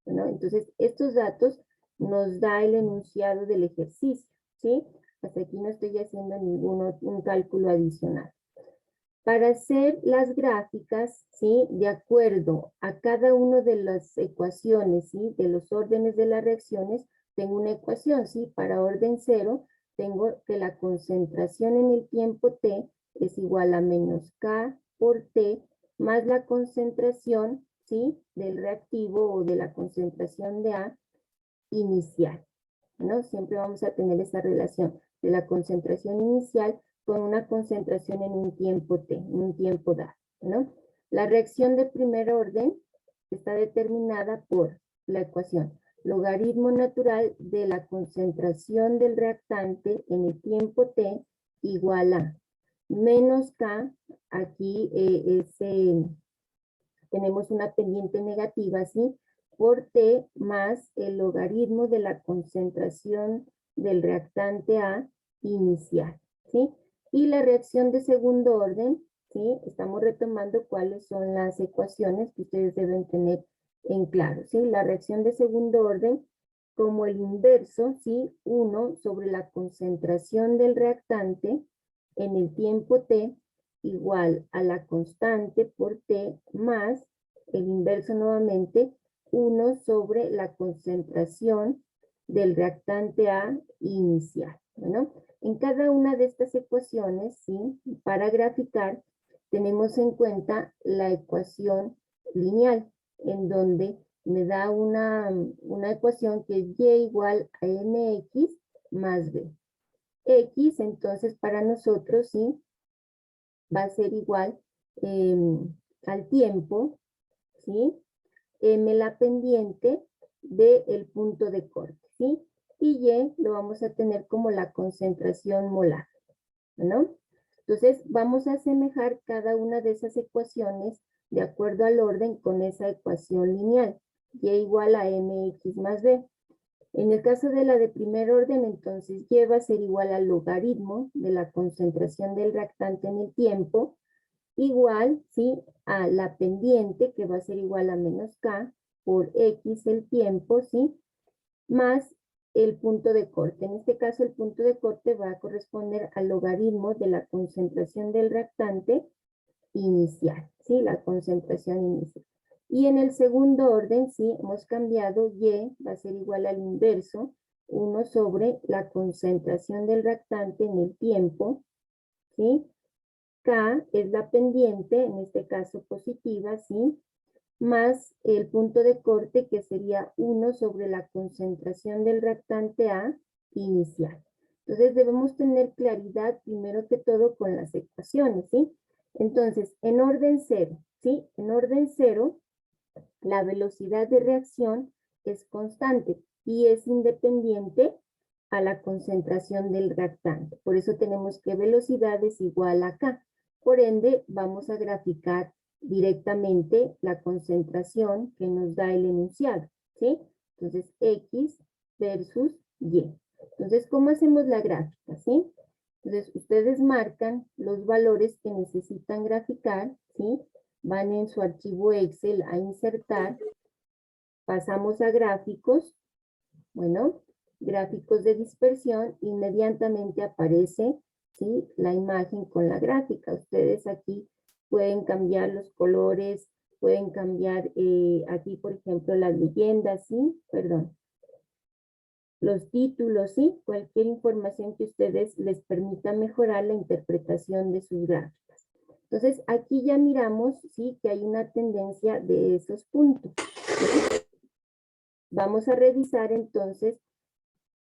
Bueno, entonces, estos datos nos da el enunciado del ejercicio, ¿sí? Hasta aquí no estoy haciendo un cálculo adicional. Para hacer las gráficas, ¿sí? De acuerdo a cada una de las ecuaciones, ¿sí? De los órdenes de las reacciones, tengo una ecuación, ¿sí? Para orden 0, tengo que la concentración en el tiempo t es igual a menos k por t más la concentración, ¿sí? Del reactivo o de la concentración de A inicial, ¿no? Siempre vamos a tener esa relación de la concentración inicial con una concentración en un tiempo t, en un tiempo dado, ¿no? La reacción de primer orden está determinada por la ecuación logaritmo natural de la concentración del reactante en el tiempo t igual a menos k, aquí tenemos una pendiente negativa, ¿sí? Por t más el logaritmo de la concentración del reactante A inicial, ¿sí? Y la reacción de segundo orden, ¿sí? Estamos retomando cuáles son las ecuaciones que ustedes deben tener en claro, ¿sí? La reacción de segundo orden como el inverso, ¿sí? 1 sobre la concentración del reactante en el tiempo t igual a la constante por t más el inverso nuevamente 1 sobre la concentración del reactante A inicial. Bueno, en cada una de estas ecuaciones, ¿sí? Para graficar, tenemos en cuenta la ecuación lineal, en donde me da una ecuación que es y igual a mx más b. X, entonces, para nosotros, ¿sí? Va a ser igual al tiempo, ¿sí? M la pendiente del punto de corte, ¿sí? y Y lo vamos a tener como la concentración molar, ¿no? Entonces vamos a asemejar cada una de esas ecuaciones de acuerdo al orden con esa ecuación lineal, Y igual a mx más b. En el caso de la de primer orden, entonces Y va a ser igual al logaritmo de la concentración del reactante en el tiempo, igual, ¿sí?, a la pendiente, que va a ser igual a menos K por X el tiempo, ¿sí?, más el punto de corte. En este caso, el punto de corte va a corresponder al logaritmo de la concentración del reactante inicial, ¿sí?, la concentración inicial. Y en el segundo orden, sí, hemos cambiado, Y va a ser igual al inverso, 1 sobre la concentración del reactante en el tiempo, ¿sí? K es la pendiente, en este caso positiva, ¿sí? Más el punto de corte, que sería 1 sobre la concentración del reactante A inicial. Entonces debemos tener claridad primero que todo con las ecuaciones, ¿sí? Entonces, en orden cero, ¿sí? En orden cero, la velocidad de reacción es constante y es independiente a la concentración del reactante. Por eso tenemos que velocidad es igual a K. Por ende, vamos a graficar directamente la concentración que nos da el enunciado, ¿sí? Entonces, X versus Y. Entonces, ¿cómo hacemos la gráfica, sí? Entonces, ustedes marcan los valores que necesitan graficar, ¿sí? Van en su archivo Excel a insertar, pasamos a gráficos, bueno, gráficos de dispersión, inmediatamente aparece, ¿sí?, la imagen con la gráfica. Ustedes aquí pueden cambiar los colores, pueden cambiar aquí, por ejemplo, las leyendas, ¿sí? Perdón. Los títulos, ¿sí? Cualquier información que ustedes les permita mejorar la interpretación de sus gráficas. Entonces, aquí ya miramos, ¿sí?, que hay una tendencia de esos puntos, ¿sí? Vamos a revisar entonces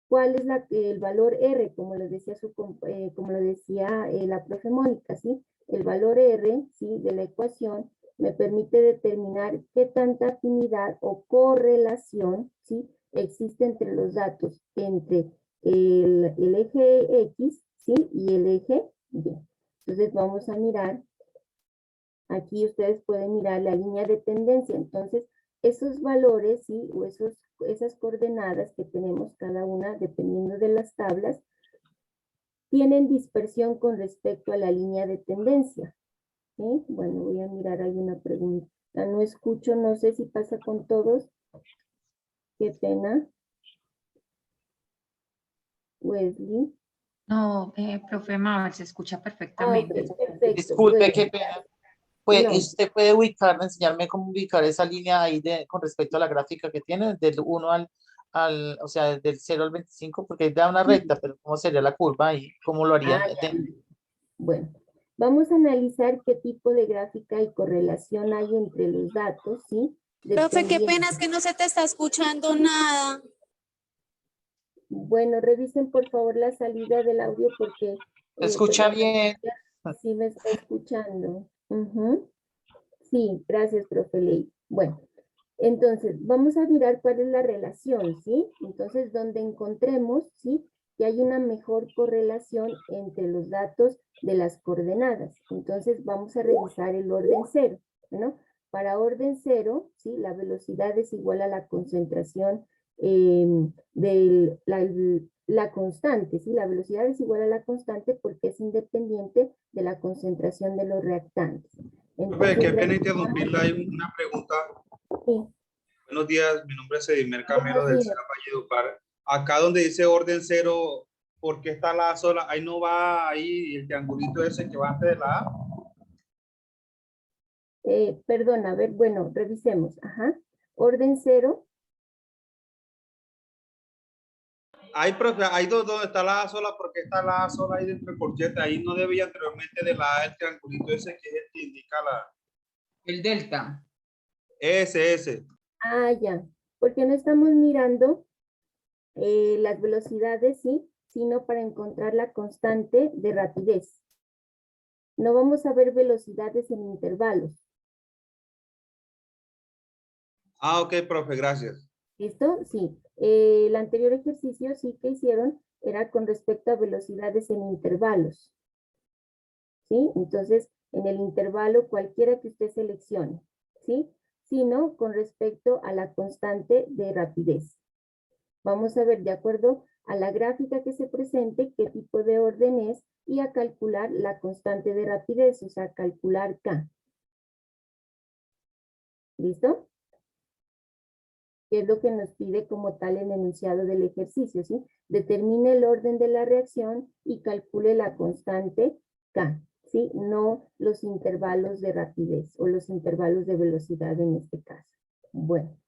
cuál es el valor R, como lo decía, la profe Mónica, ¿sí? El valor R, ¿sí?, de la ecuación me permite determinar qué tanta afinidad o correlación, ¿sí?, existe entre los datos, entre el eje X, ¿sí?, y el eje Y. Entonces vamos a mirar, aquí ustedes pueden mirar la línea de tendencia. Entonces, esos valores, ¿sí?, o esas coordenadas que tenemos cada una, dependiendo de las tablas, tienen dispersión con respecto a la línea de tendencia, ¿sí? Bueno, voy a mirar, hay una pregunta. No escucho, no sé si pasa con todos. Qué pena. Wesley. No, profe Mabel, se escucha Ah, ok, perfectamente. perfecto. Disculpe, Bueno, qué pena. Pues, no. ¿usted puede ubicarme, enseñarme cómo ubicar esa línea ahí con respecto a la gráfica que tiene, del 1 o sea, del 0 al 25, porque da una recta, pero ¿cómo sería la curva y cómo lo harían? Ya. Bueno, vamos a analizar qué tipo de gráfica y correlación hay entre los datos, ¿sí? Profe, qué Dependiendo. pena, es que no se te está escuchando nada. Bueno, revisen por favor la salida del audio porque... ¿Se escucha perdón, bien? sí me está escuchando. Ujú. Sí, gracias, profe Ley. Bueno, entonces vamos a mirar cuál es la relación, ¿sí? Entonces, donde encontremos, ¿sí?, que hay una mejor correlación entre los datos de las coordenadas. Entonces, vamos a revisar el orden cero, ¿no? Para orden cero, ¿sí?, la velocidad es igual a la concentración de la constante, ¿sí? La velocidad es igual a la constante porque es independiente de la concentración de los reactantes. Profe, qué pena interrumpirla, hay una pregunta. Sí. Buenos días, mi nombre es Edimer Camero Buenos del días. CEA Valledupar. Acá donde dice orden cero, ¿por qué está la sola? Ahí no va ahí el triangulito ese que va antes de la A. Perdón, a ver, bueno, revisemos. Ajá. Orden cero. Ahí, profe, hay dos donde está la A sola, porque está la A sola ahí dentro de corchete. Ahí no debía anteriormente de la A el triangulito ese que es el que indica la... El delta. Ese. Ah, ya. Porque no estamos mirando las velocidades, ¿sí? Sino para encontrar la constante de rapidez. No vamos a ver velocidades en intervalos. Ah, ok, profe, gracias. ¿Listo? Sí. El anterior ejercicio sí que hicieron era con respecto a velocidades en intervalos. ¿Sí? Entonces, en el intervalo cualquiera que usted seleccione. ¿Sí? Sino con respecto a la constante de rapidez. Vamos a ver de acuerdo a la gráfica que se presente qué tipo de orden es y a calcular la constante de rapidez, o sea, calcular K. ¿Listo? Que es lo que nos pide como tal el enunciado del ejercicio, ¿sí? Determine el orden de la reacción y calcule la constante K, ¿sí? No los intervalos de rapidez o los intervalos de velocidad en este caso. Bueno,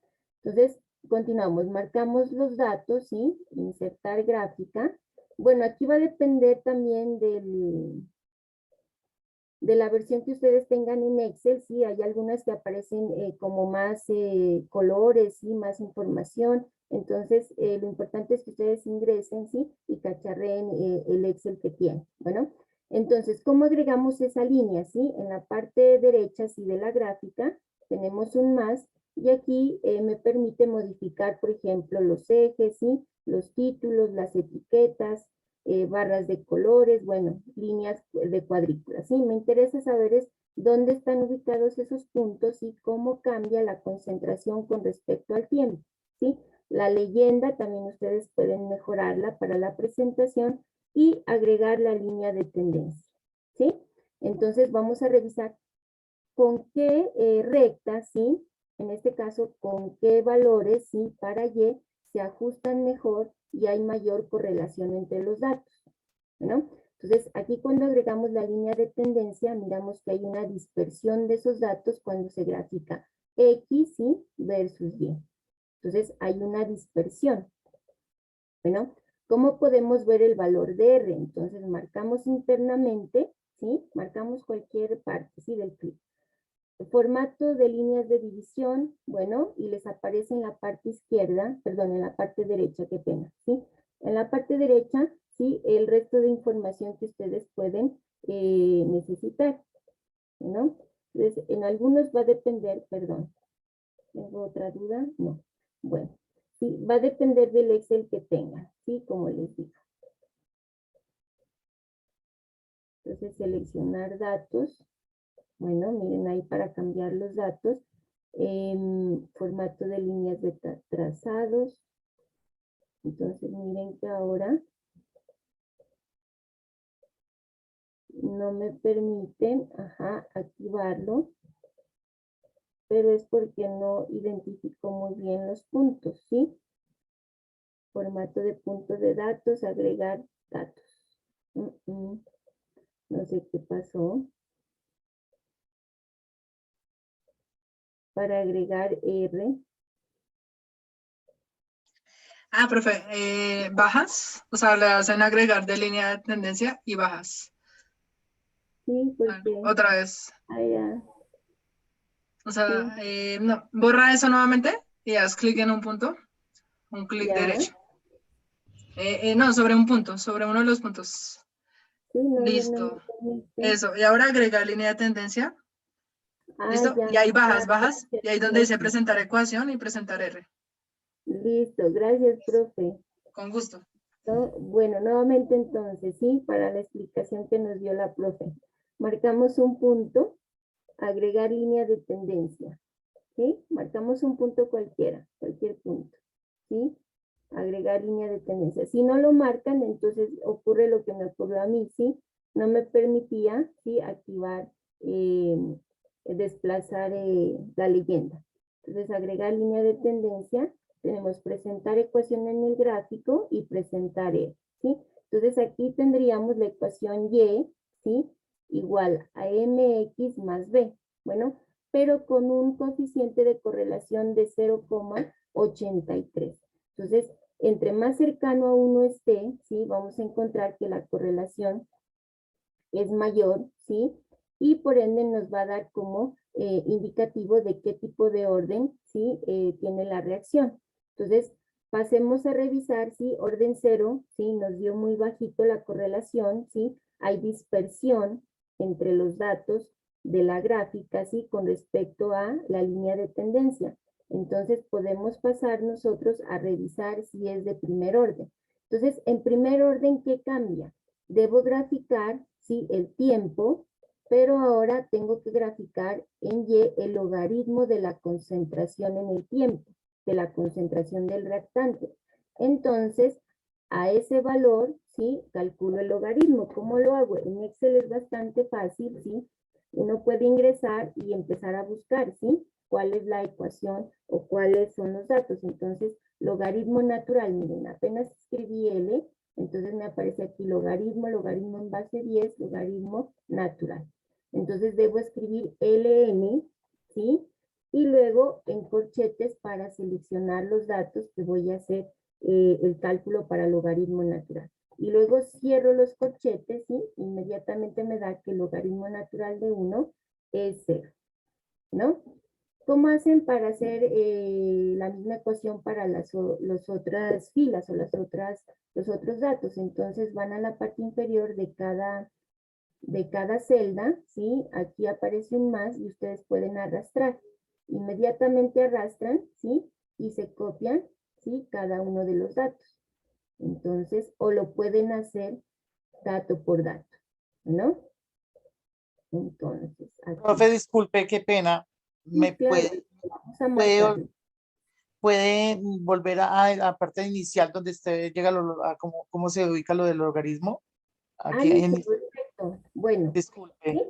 entonces continuamos, marcamos los datos, ¿sí? Insertar gráfica. Bueno, aquí va a depender también de la versión que ustedes tengan en Excel, sí, hay algunas que aparecen como más colores, sí, más información. Entonces, lo importante es que ustedes ingresen, sí, y cacharreen el Excel que tienen. Bueno, entonces, ¿cómo agregamos esa línea, sí? En la parte derecha, sí, de la gráfica, tenemos un más, y aquí me permite modificar, por ejemplo, los ejes, sí, los títulos, las etiquetas, barras de colores, bueno, líneas de cuadrículas, ¿sí? Me interesa saber es dónde están ubicados esos puntos y cómo cambia la concentración con respecto al tiempo, ¿sí? La leyenda también ustedes pueden mejorarla para la presentación y agregar la línea de tendencia, ¿sí? Entonces vamos a revisar con qué rectas, ¿sí? En este caso, con qué valores, ¿sí? Para Y se ajustan mejor y hay mayor correlación entre los datos, ¿no? Entonces, aquí cuando agregamos la línea de tendencia, miramos que hay una dispersión de esos datos cuando se grafica X, ¿sí? Versus Y. Entonces, hay una dispersión. Bueno, ¿cómo podemos ver el valor de R? Entonces, marcamos internamente, ¿sí? Marcamos cualquier parte, ¿sí? Del clip. El formato de líneas de división, bueno, y les aparece en la parte izquierda, perdón, en la parte derecha, qué pena, ¿sí? En la parte derecha, ¿sí? El resto de información que ustedes pueden necesitar, ¿no? Entonces, en algunos va a depender, perdón, ¿tengo otra duda? No. Bueno, sí, va a depender del Excel que tengan, ¿sí? Como les digo. Entonces, seleccionar datos. Bueno, miren ahí para cambiar los datos. Formato de líneas de trazados. Entonces miren que ahora no me permiten, activarlo, pero es porque no identifico muy bien los puntos, ¿sí? Formato de punto de datos, agregar datos. No sé qué pasó. Para agregar R. Ah, profe, bajas, o sea, le hacen agregar de línea de tendencia y bajas. Sí, porque... Otra vez. Ya. O sea, Sí. no, borra eso nuevamente y haz clic en un punto, un clic Ya. derecho. No, sobre un punto, sobre uno de los puntos. Sí, no, Listo. No Eso, y ahora agrega línea de tendencia. ¿Listo? Ya. Y ahí bajas, y ahí donde dice Gracias. presentar ecuación y presentar R. Listo, gracias, profe. Con gusto. ¿No? Bueno, nuevamente entonces, sí, para la explicación que nos dio la profe. Marcamos un punto, agregar línea de tendencia, ¿sí? Marcamos un punto cualquiera, cualquier punto, ¿sí? Agregar línea de tendencia. Si no lo marcan, entonces ocurre lo que me ocurrió a mí, ¿sí? No me permitía, ¿sí? Activar, desplazar la leyenda. Entonces, agregar línea de tendencia, tenemos presentar ecuación en el gráfico y presentar E, ¿sí? Entonces, aquí tendríamos la ecuación Y, ¿sí? Igual a mx más b, bueno, pero con un coeficiente de correlación de 0,83. Entonces, entre más cercano a 1 esté, ¿sí? Vamos a encontrar que la correlación es mayor, ¿sí? Y por ende nos va a dar como indicativo de qué tipo de orden, ¿sí? Tiene la reacción. Entonces, pasemos a revisar, ¿sí? Orden 0, ¿sí? Nos dio muy bajito la correlación, ¿sí? Hay dispersión entre los datos de la gráfica, ¿sí? Con respecto a la línea de tendencia. Entonces podemos pasar nosotros a revisar si es de primer orden. Entonces, en primer orden, ¿qué cambia? Debo graficar, sí, el tiempo, pero ahora tengo que graficar en Y el logaritmo de la concentración en el tiempo, de la concentración del reactante. Entonces, a ese valor, ¿sí? Calculo el logaritmo. ¿Cómo lo hago? En Excel es bastante fácil, ¿sí? Uno puede ingresar y empezar a buscar, ¿sí? ¿Cuál es la ecuación o cuáles son los datos? Entonces, logaritmo natural, miren, apenas escribí L, entonces me aparece aquí logaritmo, logaritmo en base 10, logaritmo natural. Entonces debo escribir LN, ¿sí? Y luego en corchetes para seleccionar los datos que voy a hacer el cálculo para logaritmo natural. Y luego cierro los corchetes, ¿sí? Inmediatamente me da que el logaritmo natural de 1 es 0, ¿no? ¿Cómo hacen para hacer la misma ecuación para las otras filas o los otros datos? Entonces van a la parte inferior de cada celda, ¿sí? Aquí aparece un más y ustedes pueden arrastrar. Inmediatamente arrastran, ¿sí? Y se copian, ¿sí? Cada uno de los datos. Entonces, o lo pueden hacer dato por dato, ¿no? Entonces, aquí. Profe, disculpe, qué pena. ¿Me Claro, vamos a marcarlo. puede volver a la parte inicial donde usted llega a cómo se ubica lo del logaritmo? Aquí Listo, perfecto. Bueno, disculpe. ¿sí?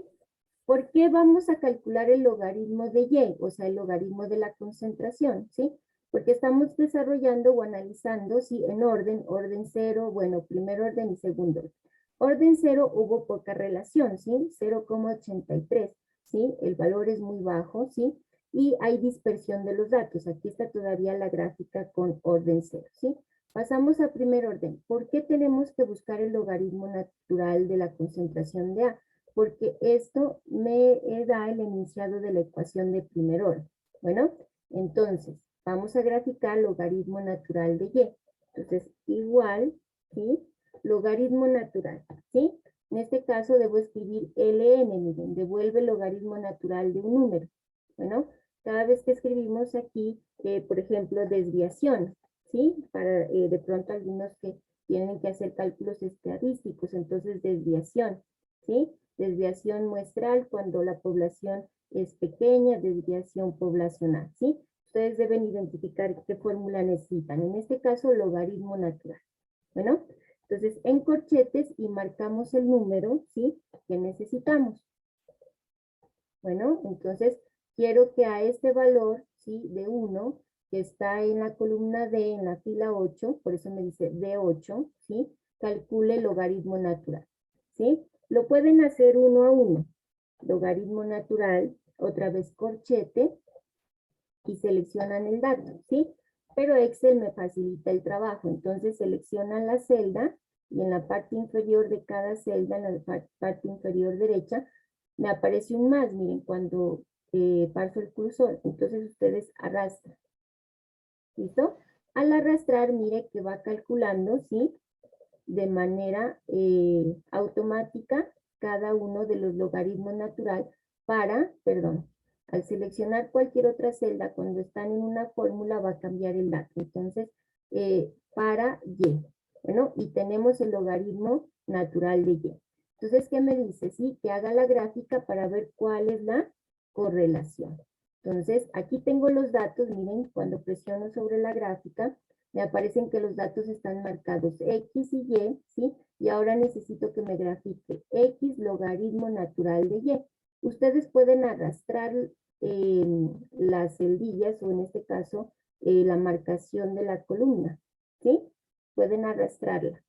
¿Por qué vamos a calcular el logaritmo de Y? O sea, el logaritmo de la concentración, ¿sí? Porque estamos desarrollando o analizando, ¿sí? En orden 0, bueno, primer orden y segundo orden. Orden 0 hubo poca relación, ¿sí? 0,83, ¿sí? El valor es muy bajo, ¿sí? Y hay dispersión de los datos. Aquí está todavía la gráfica con orden 0, ¿sí? Pasamos a primer orden. ¿Por qué tenemos que buscar el logaritmo natural de la concentración de A? Porque esto me da el enunciado de la ecuación de primer orden. Bueno, entonces, vamos a graficar logaritmo natural de Y. Entonces, igual, ¿sí? Logaritmo natural, ¿sí? En este caso debo escribir LN, miren, devuelve el logaritmo natural de un número. Bueno, cada vez que escribimos aquí, por ejemplo, desviación, ¿sí? Para de pronto algunos que tienen que hacer cálculos estadísticos, entonces desviación, ¿sí? Desviación muestral cuando la población es pequeña, desviación poblacional, ¿sí? Ustedes deben identificar qué fórmula necesitan. En este caso, logaritmo natural. Bueno, entonces en corchetes y marcamos el número, ¿sí? Que necesitamos. Bueno, entonces quiero que a este valor, ¿sí? De 1, que está en la columna D, en la fila 8, por eso me dice D8, ¿sí? Calcule el logaritmo natural, ¿sí? Lo pueden hacer 1 a 1. Logaritmo natural, otra vez corchete, y seleccionan el dato, ¿sí? Pero Excel me facilita el trabajo, entonces seleccionan la celda, y en la parte inferior de cada celda, en la parte inferior derecha, me aparece un más, miren, cuando paso el cursor, entonces ustedes arrastran, ¿listo? Al arrastrar, mire que va calculando, ¿sí? De manera automática cada uno de los logaritmos natural para, perdón, al seleccionar cualquier otra celda cuando están en una fórmula va a cambiar el dato. Entonces, para Y. Bueno, y tenemos el logaritmo natural de Y. Entonces, ¿qué me dice? Sí, que haga la gráfica para ver cuál es la correlación. Entonces, aquí tengo los datos, miren, cuando presiono sobre la gráfica, me aparecen que los datos están marcados X y Y, ¿sí? Y ahora necesito que me grafique X logaritmo natural de Y. Ustedes pueden arrastrar las celdillas, o en este caso, la marcación de la columna, ¿sí? Pueden arrastrarla.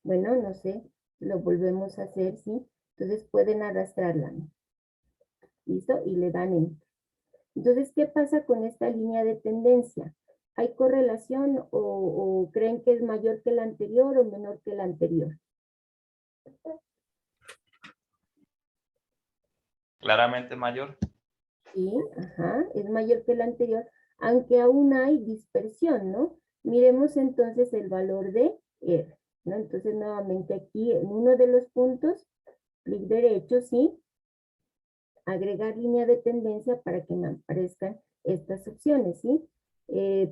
Bueno, no sé, lo volvemos a hacer, ¿sí? Entonces pueden arrastrarla. ¿Listo? Y le dan Enter. Entonces, ¿qué pasa con esta línea de tendencia? ¿Hay correlación o creen que es mayor que la anterior o menor que la anterior? Claramente mayor. Sí, ajá, es mayor que la anterior, aunque aún hay dispersión, ¿no? Miremos entonces el valor de R, ¿no? Entonces, nuevamente aquí en uno de los puntos, clic derecho, ¿sí? Agregar línea de tendencia para que me aparezcan estas opciones, ¿sí?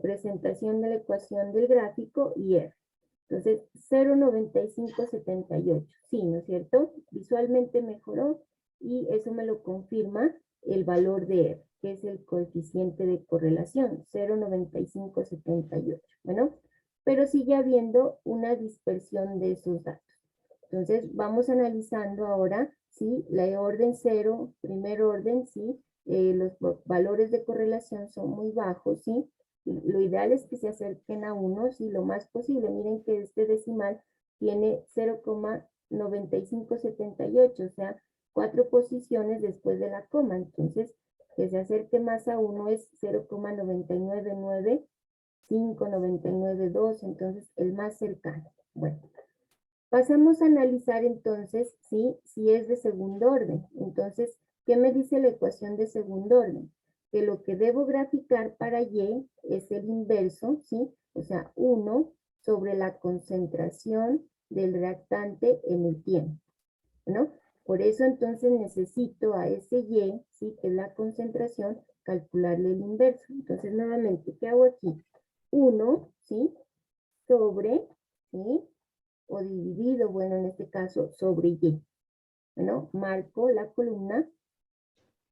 presentación de la ecuación del gráfico y R. Entonces, 0,9578. Sí, ¿no es cierto? Visualmente mejoró y eso me lo confirma el valor de R, que es el coeficiente de correlación, 0,9578. Bueno, pero sigue habiendo una dispersión de esos datos. Entonces, vamos analizando ahora, ¿sí? La de orden 0, primer orden, ¿sí? Los valores de correlación son muy bajos, ¿sí? Lo ideal es que se acerquen a 1, ¿sí? Lo más posible. Miren que este decimal tiene 0,9578, o sea, 4 posiciones después de la coma. Entonces, que se acerque más a 1 es 0,999,599,2, entonces el más cercano. Bueno. Pasamos a analizar entonces, ¿sí? Si es de segundo orden. Entonces, ¿qué me dice la ecuación de segundo orden? Que lo que debo graficar para Y es el inverso, ¿sí? O sea, 1 sobre la concentración del reactante en el tiempo, ¿no? Por eso entonces necesito a ese Y, ¿sí? Que es la concentración, calcularle el inverso. Entonces, nuevamente, ¿qué hago aquí? 1, ¿sí? Sobre, ¿sí? O dividido, bueno, en este caso, sobre Y. Bueno, marco la columna,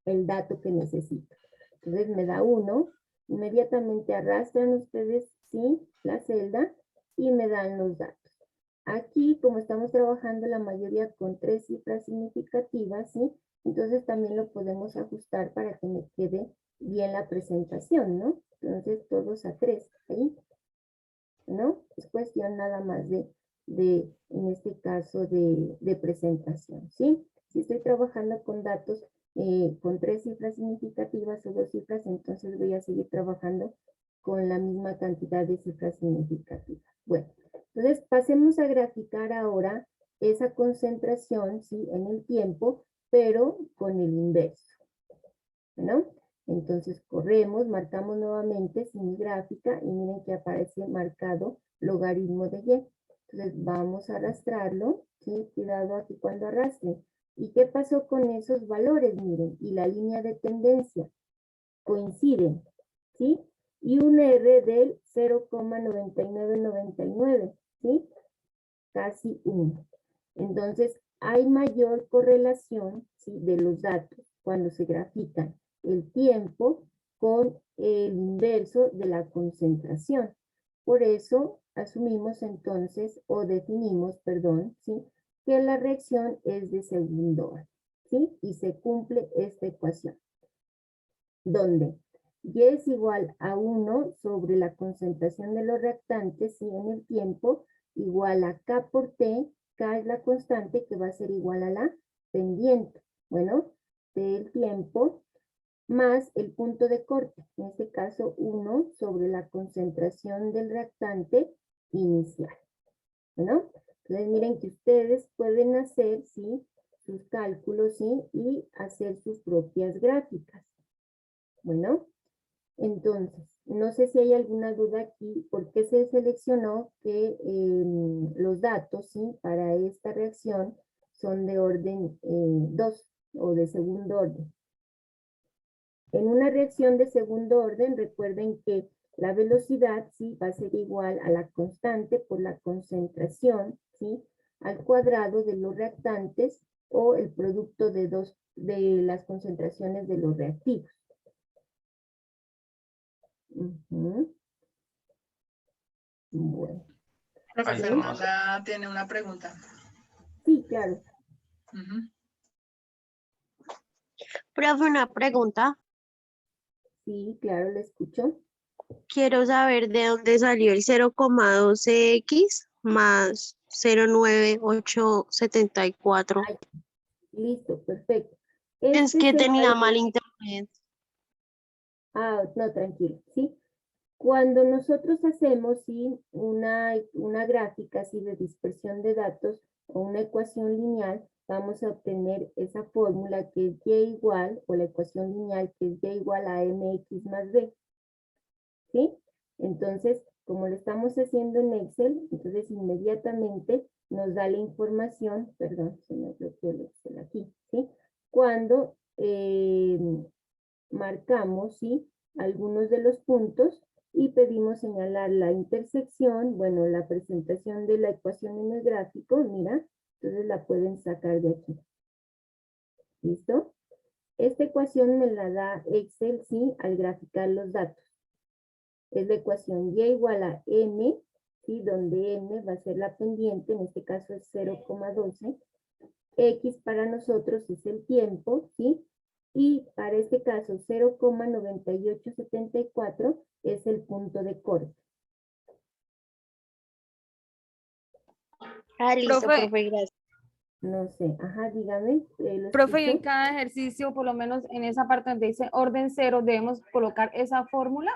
el dato que necesito. Entonces me da 1, inmediatamente arrastran ustedes, sí, la celda y me dan los datos. Aquí, como estamos trabajando la mayoría con 3 cifras significativas, sí, entonces también lo podemos ajustar para que me quede bien la presentación, ¿no? Entonces todos a 3, ahí, ¿no? Es cuestión nada más de en este caso, de presentación, ¿sí? Si estoy trabajando con datos con 3 cifras significativas o 2 cifras, entonces voy a seguir trabajando con la misma cantidad de cifras significativas. Bueno, entonces pasemos a graficar ahora esa concentración, ¿sí? En el tiempo, pero con el inverso, ¿no? Entonces corremos, marcamos nuevamente mi gráfica y miren que aparece marcado logaritmo de Y. Entonces vamos a arrastrarlo, ¿sí? Cuidado aquí cuando arrastre. ¿Y qué pasó con esos valores? Miren, y la línea de tendencia coinciden, ¿sí? Y un R del 0,9999, ¿sí? Casi 1. Entonces hay mayor correlación, ¿sí? De los datos cuando se grafican el tiempo con el inverso de la concentración. Por eso asumimos entonces, o definimos, perdón, ¿sí? Que la reacción es de segundo orden, ¿sí? Y se cumple esta ecuación, donde Y es igual a 1 sobre la concentración de los reactantes, ¿sí? En el tiempo, igual a K por T, K es la constante que va a ser igual a la pendiente, bueno, del tiempo, más el punto de corte, en este caso 1 sobre la concentración del reactante inicial. Bueno, entonces miren que ustedes pueden hacer, ¿sí? Sus cálculos, ¿sí? Y hacer sus propias gráficas. Bueno, entonces, no sé si hay alguna duda aquí, ¿por qué se seleccionó que los datos, ¿sí? Para esta reacción son de orden 2 o de segundo orden? En una reacción de segundo orden, recuerden que la velocidad, ¿sí? Va a ser igual a la constante por la concentración, ¿sí? Al cuadrado de los reactantes o el producto de las concentraciones de los reactivos. Bueno. Profe Fernanda tiene una pregunta. Sí, claro. Profe, una pregunta. Sí, claro, le escucho. Quiero saber de dónde salió el 0,12x más 0,9874. Ay, listo, perfecto. Es que tenía mal internet. Ah, no, tranquilo, ¿sí? Cuando nosotros hacemos, ¿sí? una gráfica así de dispersión de datos o una ecuación lineal, vamos a obtener esa fórmula que es Y igual, o la ecuación lineal que es Y igual a MX más B. ¿Sí? Entonces, como lo estamos haciendo en Excel, entonces inmediatamente nos da la información, perdón, se me bloqueó el Excel aquí, ¿sí? Cuando marcamos, ¿sí? Algunos de los puntos y pedimos señalar la intersección, bueno, la presentación de la ecuación en el gráfico, mira, entonces la pueden sacar de aquí. ¿Listo? Esta ecuación me la da Excel, sí, al graficar los datos. Es la ecuación y igual a m, ¿sí? Donde m va a ser la pendiente, en este caso es 0,12. X para nosotros es el tiempo, ¿sí? Y para este caso 0,9874 es el punto de corte. Listo, Profe. profe, gracias. No sé, ajá, dígame. ¿Lo Profe, y en escucho? cada ejercicio, por lo menos en esa parte donde dice orden 0, debemos colocar esa fórmula.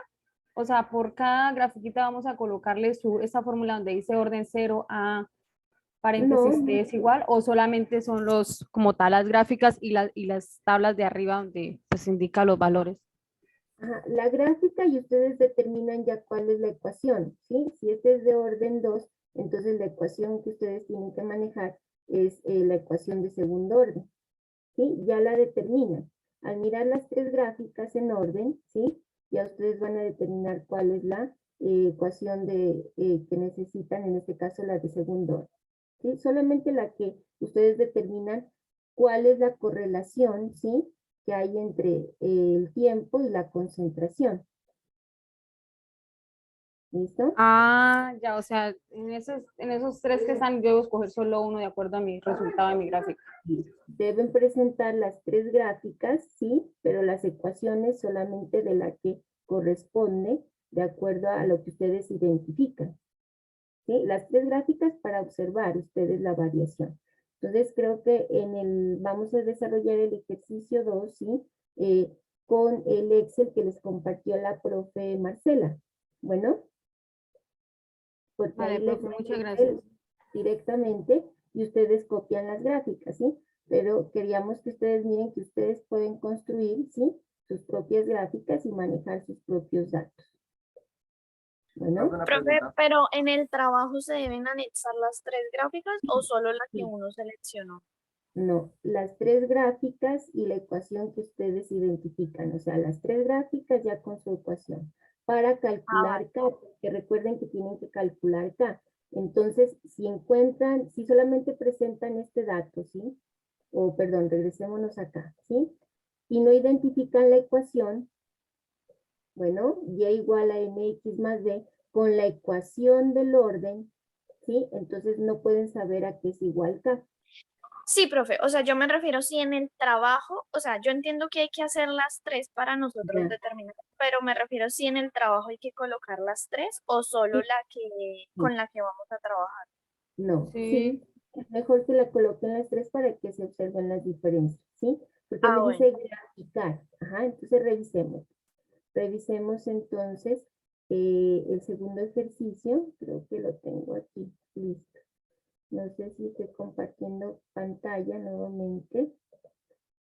O sea, por cada grafiquita vamos a colocarle esa fórmula donde dice orden 0 a paréntesis No. T es igual, o solamente son los, como tal, las gráficas y las tablas de arriba donde se indica los valores. Ajá, la gráfica y ustedes determinan ya cuál es la ecuación, ¿sí? Si este es de orden 2, entonces la ecuación que ustedes tienen que manejar es la ecuación de segundo orden, ¿sí? Ya la determinan. Al mirar las tres gráficas en orden, ¿sí? Ya ustedes van a determinar cuál es la ecuación que necesitan, en este caso la de segundo orden, ¿sí? Solamente la que ustedes determinan cuál es la correlación, ¿sí? Que hay entre el tiempo y la concentración. ¿Listo? Ah, ya, o sea, en esos tres que están, yo debo escoger solo uno de acuerdo a mi resultado de mi gráfica. Deben presentar las tres gráficas, sí, pero las ecuaciones solamente de la que corresponde de acuerdo a lo que ustedes identifican. ¿Sí? Las tres gráficas para observar ustedes la variación. Entonces creo que vamos a desarrollar el ejercicio 2, ¿sí? Con el Excel que les compartió la profe Marcela. Bueno. Porque Vale, ahí les profe, da muchas el gracias. Excel directamente y ustedes copian las gráficas, ¿sí? Pero queríamos que ustedes miren que ustedes pueden construir, ¿sí? Sus propias gráficas y manejar sus propios datos. Bueno. Profe, pero en el trabajo se deben anexar las tres gráficas o solo la que uno seleccionó. No, las tres gráficas y la ecuación que ustedes identifican, o sea, las tres gráficas ya con su ecuación, para calcular K, porque recuerden que tienen que calcular K. Entonces, si solamente presentan este dato, ¿sí? O perdón, regresémonos acá, ¿sí? Y no identifican la ecuación, bueno, y igual a mx más b, con la ecuación del orden, ¿sí? Entonces no pueden saber a qué es igual K. Sí, profe, o sea, yo me refiero si en el trabajo, o sea, yo entiendo que hay que hacer las tres para nosotros determinar, pero me refiero si en el trabajo hay que colocar las tres o solo la que con la que vamos a trabajar. No, sí, es mejor que la coloquen las tres para que se observen las diferencias, ¿sí? Porque me dice graficar, ajá, entonces revisemos. Revisemos entonces el segundo ejercicio, creo que lo tengo aquí, listo. No sé si estoy compartiendo pantalla nuevamente.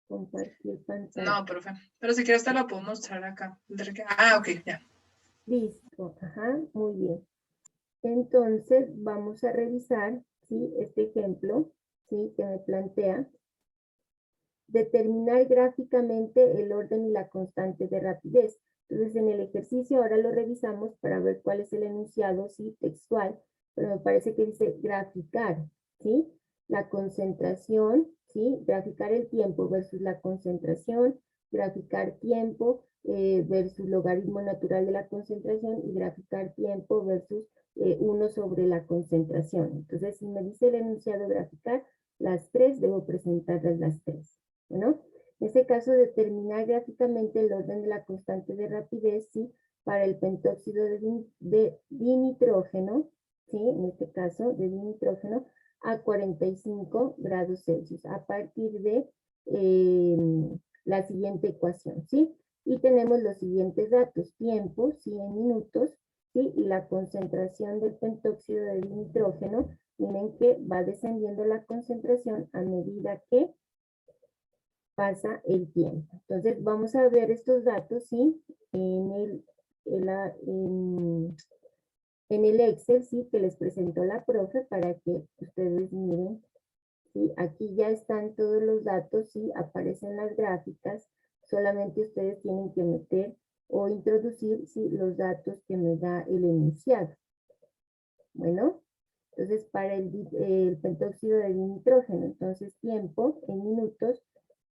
Compartir pantalla. No, profe, pero si quieres te la puedo mostrar acá. Ah, ok, ya. Listo, ajá, muy bien. Entonces vamos a revisar, ¿sí? Este ejemplo, ¿sí? Que me plantea. Determinar gráficamente el orden y la constante de rapidez. Entonces en el ejercicio ahora lo revisamos para ver cuál es el enunciado, ¿sí? Textual, pero me parece que dice graficar, ¿sí? La concentración, ¿sí? Graficar el tiempo versus la concentración, graficar tiempo versus logaritmo natural de la concentración y graficar tiempo versus 1 sobre la concentración. Entonces si me dice el enunciado graficar, las tres debo presentarlas las tres. Bueno, en este caso determinar gráficamente el orden de la constante de rapidez, ¿sí? Para el pentóxido de dinitrógeno, ¿sí? En este caso de dinitrógeno a 45 grados Celsius a partir de la siguiente ecuación, ¿sí? Y tenemos los siguientes datos, tiempo, 100 minutos, ¿sí? Y la concentración del pentóxido de dinitrógeno, miren que va descendiendo la concentración a medida que pasa el tiempo. Entonces vamos a ver estos datos, ¿sí? En el Excel, ¿sí? Que les presentó la profe para que ustedes miren, ¿sí? Aquí ya están todos los datos, ¿sí? Aparecen las gráficas, solamente ustedes tienen que meter o introducir ¿sí? los datos que me da el enunciado. Bueno, entonces para el pentóxido de dinitrógeno, entonces tiempo en minutos,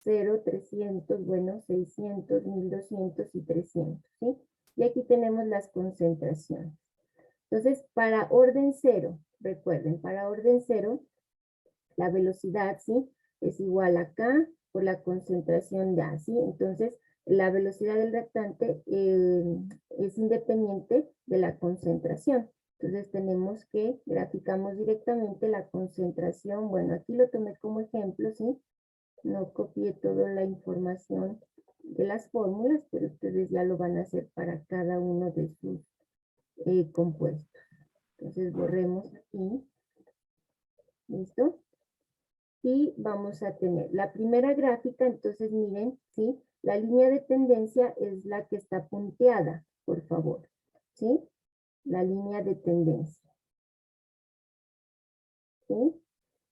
0, 300, bueno, 600, 1200 y 300, ¿sí? Y aquí tenemos las concentraciones. Entonces, para orden 0, recuerden, para orden 0, la velocidad, ¿sí? Es igual a K por la concentración de A, ¿sí? Entonces, la velocidad del reactante es independiente de la concentración. Entonces, tenemos que graficamos directamente la concentración. Bueno, aquí lo tomé como ejemplo, ¿sí? No copié toda la información de las fórmulas, pero ustedes ya lo van a hacer para cada uno de sus compuestos. Entonces, borremos aquí. ¿Listo? Y vamos a tener la primera gráfica, entonces miren, ¿sí? La línea de tendencia es la que está punteada, por favor, ¿sí? La línea de tendencia. ¿Sí?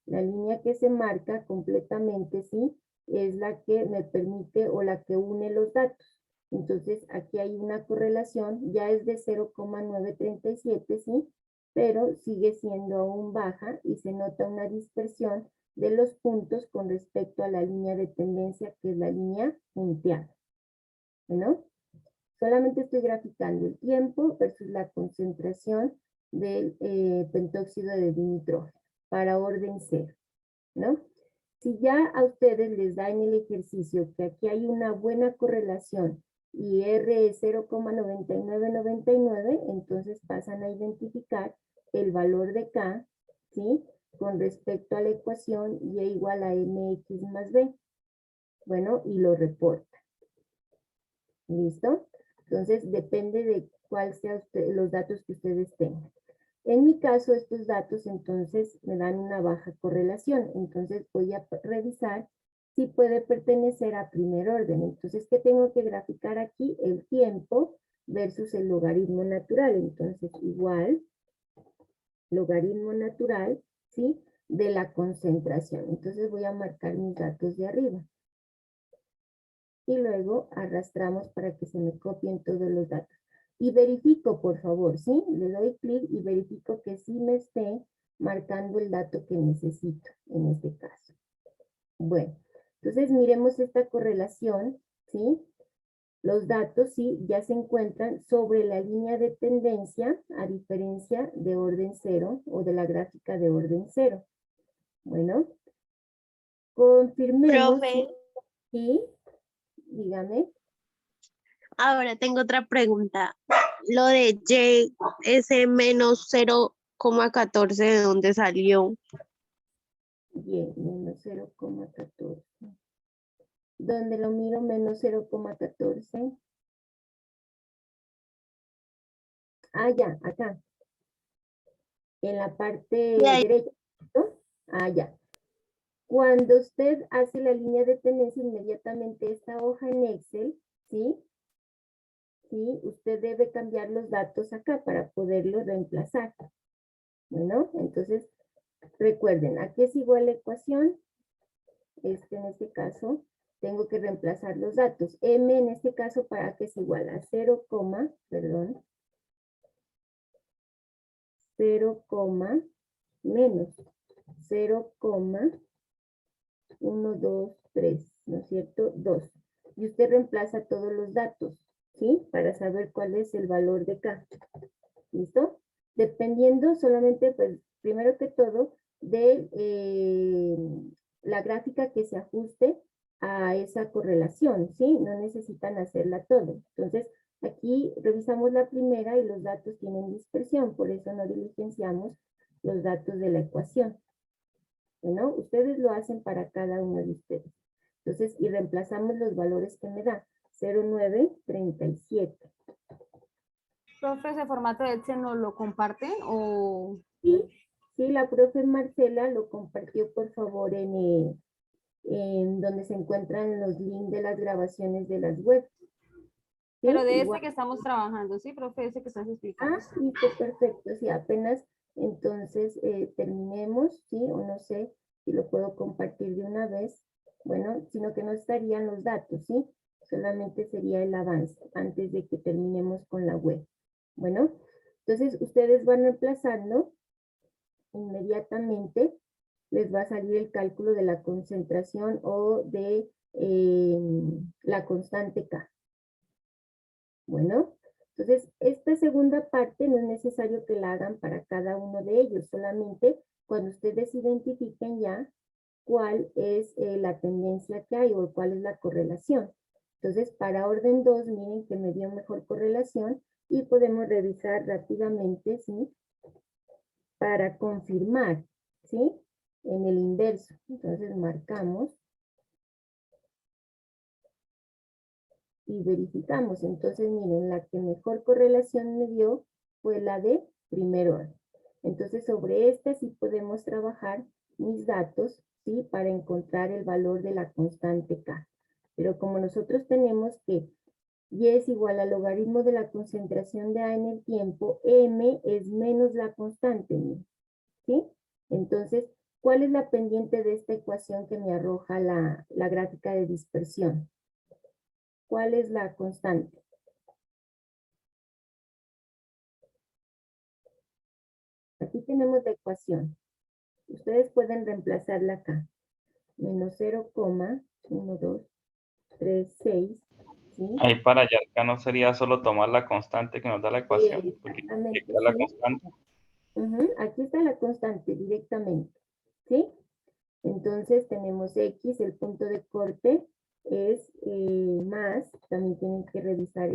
La línea que se marca completamente, ¿sí? Es la que me permite o la que une los datos. Entonces, aquí hay una correlación, ya es de 0,937, ¿sí? Pero sigue siendo aún baja y se nota una dispersión de los puntos con respecto a la línea de tendencia, que es la línea punteada. ¿No? Solamente estoy graficando el tiempo versus la concentración del pentóxido de dinitrógeno para orden 0, ¿no? Si ya a ustedes les da en el ejercicio que aquí hay una buena correlación y R es 0,9999, entonces pasan a identificar el valor de K, ¿sí? Con respecto a la ecuación Y igual a MX más B. Bueno, y lo reporta. ¿Listo? Entonces depende de cuál sea los datos que ustedes tengan. En mi caso, estos datos entonces me dan una baja correlación. Entonces voy a revisar si puede pertenecer a primer orden. Entonces, ¿qué tengo que graficar aquí? El tiempo versus el logaritmo natural. Entonces, igual, logaritmo natural, ¿sí? De la concentración. Entonces voy a marcar mis datos de arriba. Y luego arrastramos para que se me copien todos los datos. Y verifico, por favor, ¿sí? Le doy clic y verifico que sí me esté marcando el dato que necesito en este caso. Bueno, entonces miremos esta correlación, ¿sí? Los datos, sí, ya se encuentran sobre la línea de tendencia, a diferencia de orden 0 o de la gráfica de orden 0. Bueno, confirmemos. Profe. ¿Sí? Dígame. Ahora tengo otra pregunta. Lo de Y, ese menos 0,14, ¿de dónde salió? Y menos 0,14. ¿Dónde lo miro? Menos 0,14. Ah, ya, acá. En la parte derecha, ¿no? Ah, ya. Cuando usted hace la línea de tendencia, inmediatamente esta hoja en Excel, ¿sí? Sí, usted debe cambiar los datos acá para poderlos reemplazar. Bueno, entonces, recuerden, aquí es igual la ecuación. En este caso, tengo que reemplazar los datos. M en este caso, ¿para qué es igual? A 0, perdón. 0, menos 0,1, 2, 3, ¿no es cierto? 2. Y usted reemplaza todos los datos, ¿sí? Para saber cuál es el valor de K. ¿Listo? Dependiendo solamente, pues, primero que todo, de la gráfica que se ajuste a esa correlación, ¿sí? No necesitan hacerla todo. Entonces, aquí revisamos la primera y los datos tienen dispersión, por eso no diligenciamos los datos de la ecuación. Bueno, ustedes lo hacen para cada uno de ustedes. Entonces, y reemplazamos los valores que me da. 0,937. Profe, ¿ese formato de Excel nos lo comparten o...? Sí, sí, la profe Marcela lo compartió, por favor, en donde se encuentran los links de las grabaciones de las webs. ¿Sí? Pero de Igual. este que estamos trabajando, ¿sí, profe? Ese que estás explicando. Ah, listo, perfecto. Sí, apenas entonces terminemos, ¿sí? O no sé si lo puedo compartir de una vez. Bueno, sino que no estarían los datos, ¿sí? Solamente sería el avance antes de que terminemos con la web. Bueno, entonces ustedes van reemplazando inmediatamente. Les va a salir el cálculo de la concentración o de la constante K. Bueno, entonces esta segunda parte no es necesario que la hagan para cada uno de ellos, solamente cuando ustedes identifiquen ya cuál es la tendencia que hay o cuál es la correlación. Entonces, para orden 2, miren que me dio mejor correlación y podemos revisar rápidamente, ¿sí? Para confirmar, ¿sí? En el inverso. Entonces, marcamos y verificamos. Entonces, miren, la que mejor correlación me dio fue la de primer orden. Entonces, sobre esta sí podemos trabajar mis datos, ¿sí? Para encontrar el valor de la constante K. Pero como nosotros tenemos que Y es igual al logaritmo de la concentración de A en el tiempo, M es menos la constante, ¿sí? Entonces, ¿cuál es la pendiente de esta ecuación que me arroja la gráfica de dispersión? ¿Cuál es la constante? Aquí tenemos la ecuación. Ustedes pueden reemplazarla acá. Menos 0,1236. ¿sí? Ahí para allá acá no sería solo tomar la constante que nos da la ecuación. Porque Exactamente, aquí está la sí. constante. Aquí está la constante directamente, ¿sí? Entonces tenemos X, el punto de corte es más, también tienen que revisar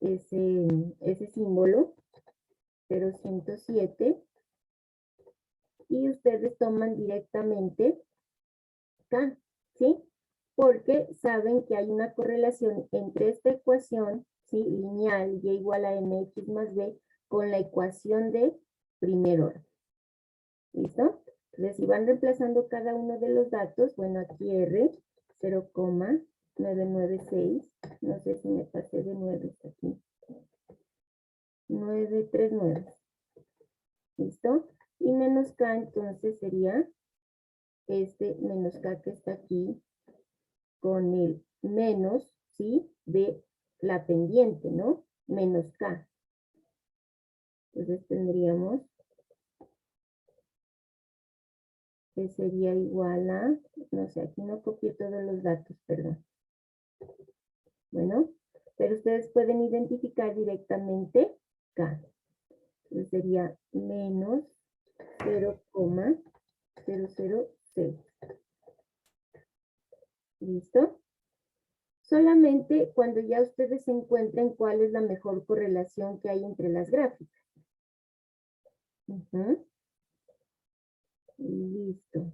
ese símbolo, 0.107, y ustedes toman directamente K, ¿sí? Porque saben que hay una correlación entre esta ecuación, ¿sí? Lineal, y igual a mx más b, con la ecuación de primer orden. ¿Listo? Entonces, si van reemplazando cada uno de los datos, bueno, aquí R, 0,996, no sé si me pasé de 9 hasta aquí. 939. ¿Listo? Y menos K, entonces sería este menos K que está aquí, con el menos, ¿sí? De la pendiente, ¿no? Menos K. Entonces tendríamos que sería igual a, no sé, aquí no copié todos los datos, perdón. Bueno, pero ustedes pueden identificar directamente K. Entonces sería menos 0,006. ¿Listo? Solamente cuando ya ustedes se encuentren cuál es la mejor correlación que hay entre las gráficas. Listo.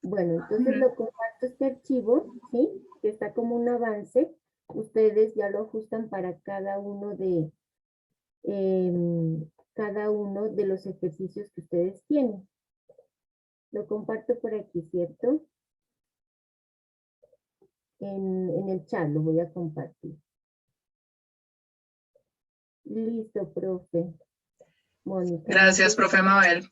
Bueno, entonces lo comparto este archivo, ¿sí? Que está como un avance. Ustedes ya lo ajustan para cada uno de los ejercicios que ustedes tienen. Lo comparto por aquí, ¿cierto? En el chat lo voy a compartir. Listo, profe. Mónica. Gracias, profe Mabel.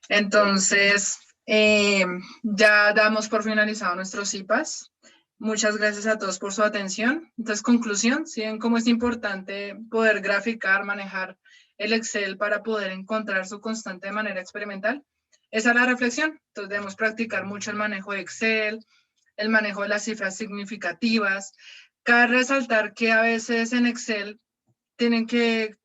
Entonces, ya damos por finalizado nuestros IPAs. Muchas gracias a todos por su atención. Entonces, conclusión, ¿sí ven cómo es importante poder graficar, manejar el Excel para poder encontrar su constante de manera experimental? Esa es la reflexión. Entonces, debemos practicar mucho el manejo de Excel, el manejo de las cifras significativas. Cabe resaltar que a veces en Excel tienen que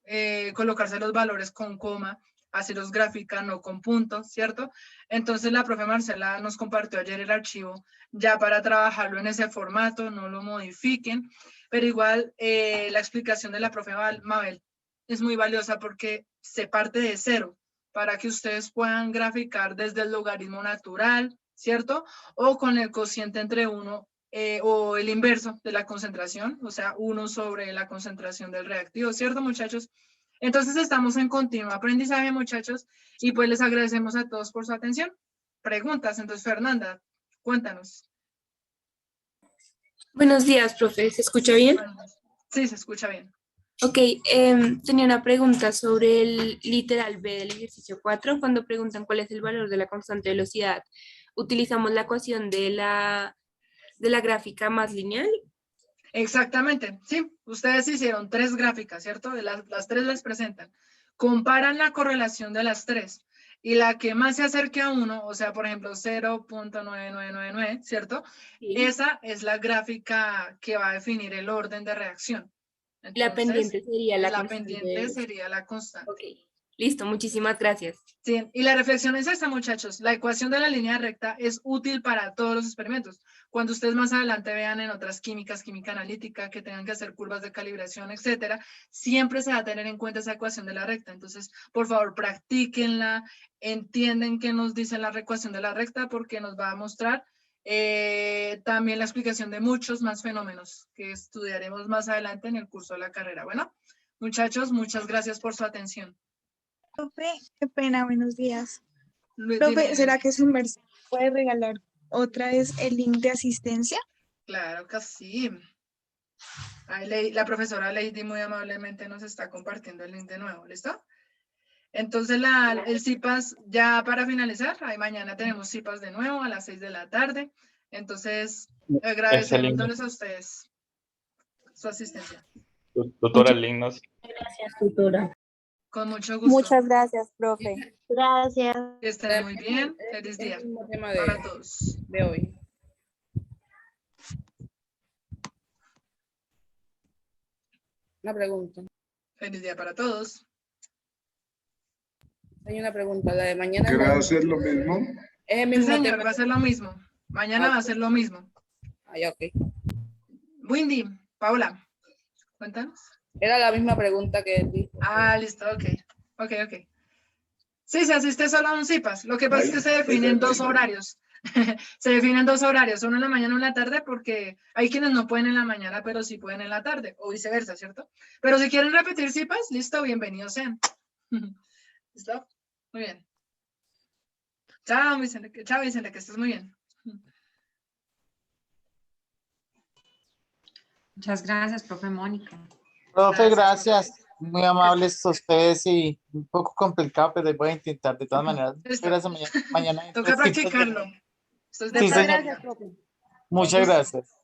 colocarse los valores con coma, así los grafican o con puntos, ¿cierto? Entonces la profe Marcela nos compartió ayer el archivo ya para trabajarlo en ese formato, no lo modifiquen, pero igual la explicación de la profe Mabel es muy valiosa porque se parte de cero para que ustedes puedan graficar desde el logaritmo natural, ¿cierto? O con el cociente entre 1 o el inverso de la concentración, o sea, 1 sobre la concentración del reactivo, ¿cierto, muchachos? Entonces estamos en continuo aprendizaje, muchachos, y pues les agradecemos a todos por su atención. Preguntas, entonces, Fernanda, cuéntanos. Buenos días, profe. ¿Se escucha bien? Sí, se escucha bien. Ok, tenía una pregunta sobre el literal B del ejercicio 4. Cuando preguntan cuál es el valor de la constante de velocidad, ¿utilizamos la ecuación de la gráfica más lineal Exactamente, sí. Ustedes hicieron 3 gráficas, ¿cierto? Las 3 les presentan. Comparan la correlación de las 3 y la que más se acerque a 1, o sea, por ejemplo, 0.9999, ¿cierto? Sí. Esa es la gráfica que va a definir el orden de reacción. La pendiente sería la constante. pendiente sería la constante. Ok, listo, muchísimas gracias. Sí, y la reflexión es esta, muchachos. La ecuación de la línea recta es útil para todos los experimentos. Cuando ustedes más adelante vean en otras químicas, química analítica, que tengan que hacer curvas de calibración, etcétera, siempre se va a tener en cuenta esa ecuación de la recta. Entonces, por favor, practíquenla, entienden qué nos dice la ecuación de la recta, porque nos va a mostrar también la explicación de muchos más fenómenos que estudiaremos más adelante en el curso de la carrera. Bueno, muchachos, muchas gracias por su atención. Profe, qué pena, buenos días. Dime, Profe, ¿será que su merced puede regalar otra vez el link de asistencia? Claro que sí. Ahí la Lady muy amablemente nos está compartiendo el link de nuevo, ¿listo? Entonces el CIPAS ya para finalizar, ahí mañana tenemos CIPAS de nuevo a las 6 de la tarde. Entonces, agradecemos a ustedes su asistencia. Tutora, el link nos... Gracias, tutora. Con mucho gusto. Muchas gracias, profe. Gracias. Que estén muy bien. Feliz día para todos. De hoy. Una pregunta. Feliz día para todos. Hay una pregunta, la de mañana. ¿Qué va a ser lo mismo? Es el Sí, mismo señor, tema. va a ser lo mismo. Mañana va a ser lo mismo. Ah, ya, ok. Windy, Paula, cuéntanos. Era la misma pregunta que él dijo. Ah, listo, ok. Sí, se asiste solo a un CIPAS. Lo que pasa es que se definen 2 horarios. Se definen 2 horarios, uno en la mañana y uno en la tarde, porque hay quienes no pueden en la mañana, pero sí pueden en la tarde, o viceversa, ¿cierto? Pero si quieren repetir CIPAS, listo, bienvenidos sean. ¿Listo? Muy bien. Chao, Vicente, que estés muy bien. Muchas gracias, profe Mónica. Profe, gracias. Muy amables ustedes y un poco complicado, pero voy a intentar de todas maneras. Gracias, mañana. Toca practicarlo. Esto es de Sí, práctica. señor. Muchas gracias.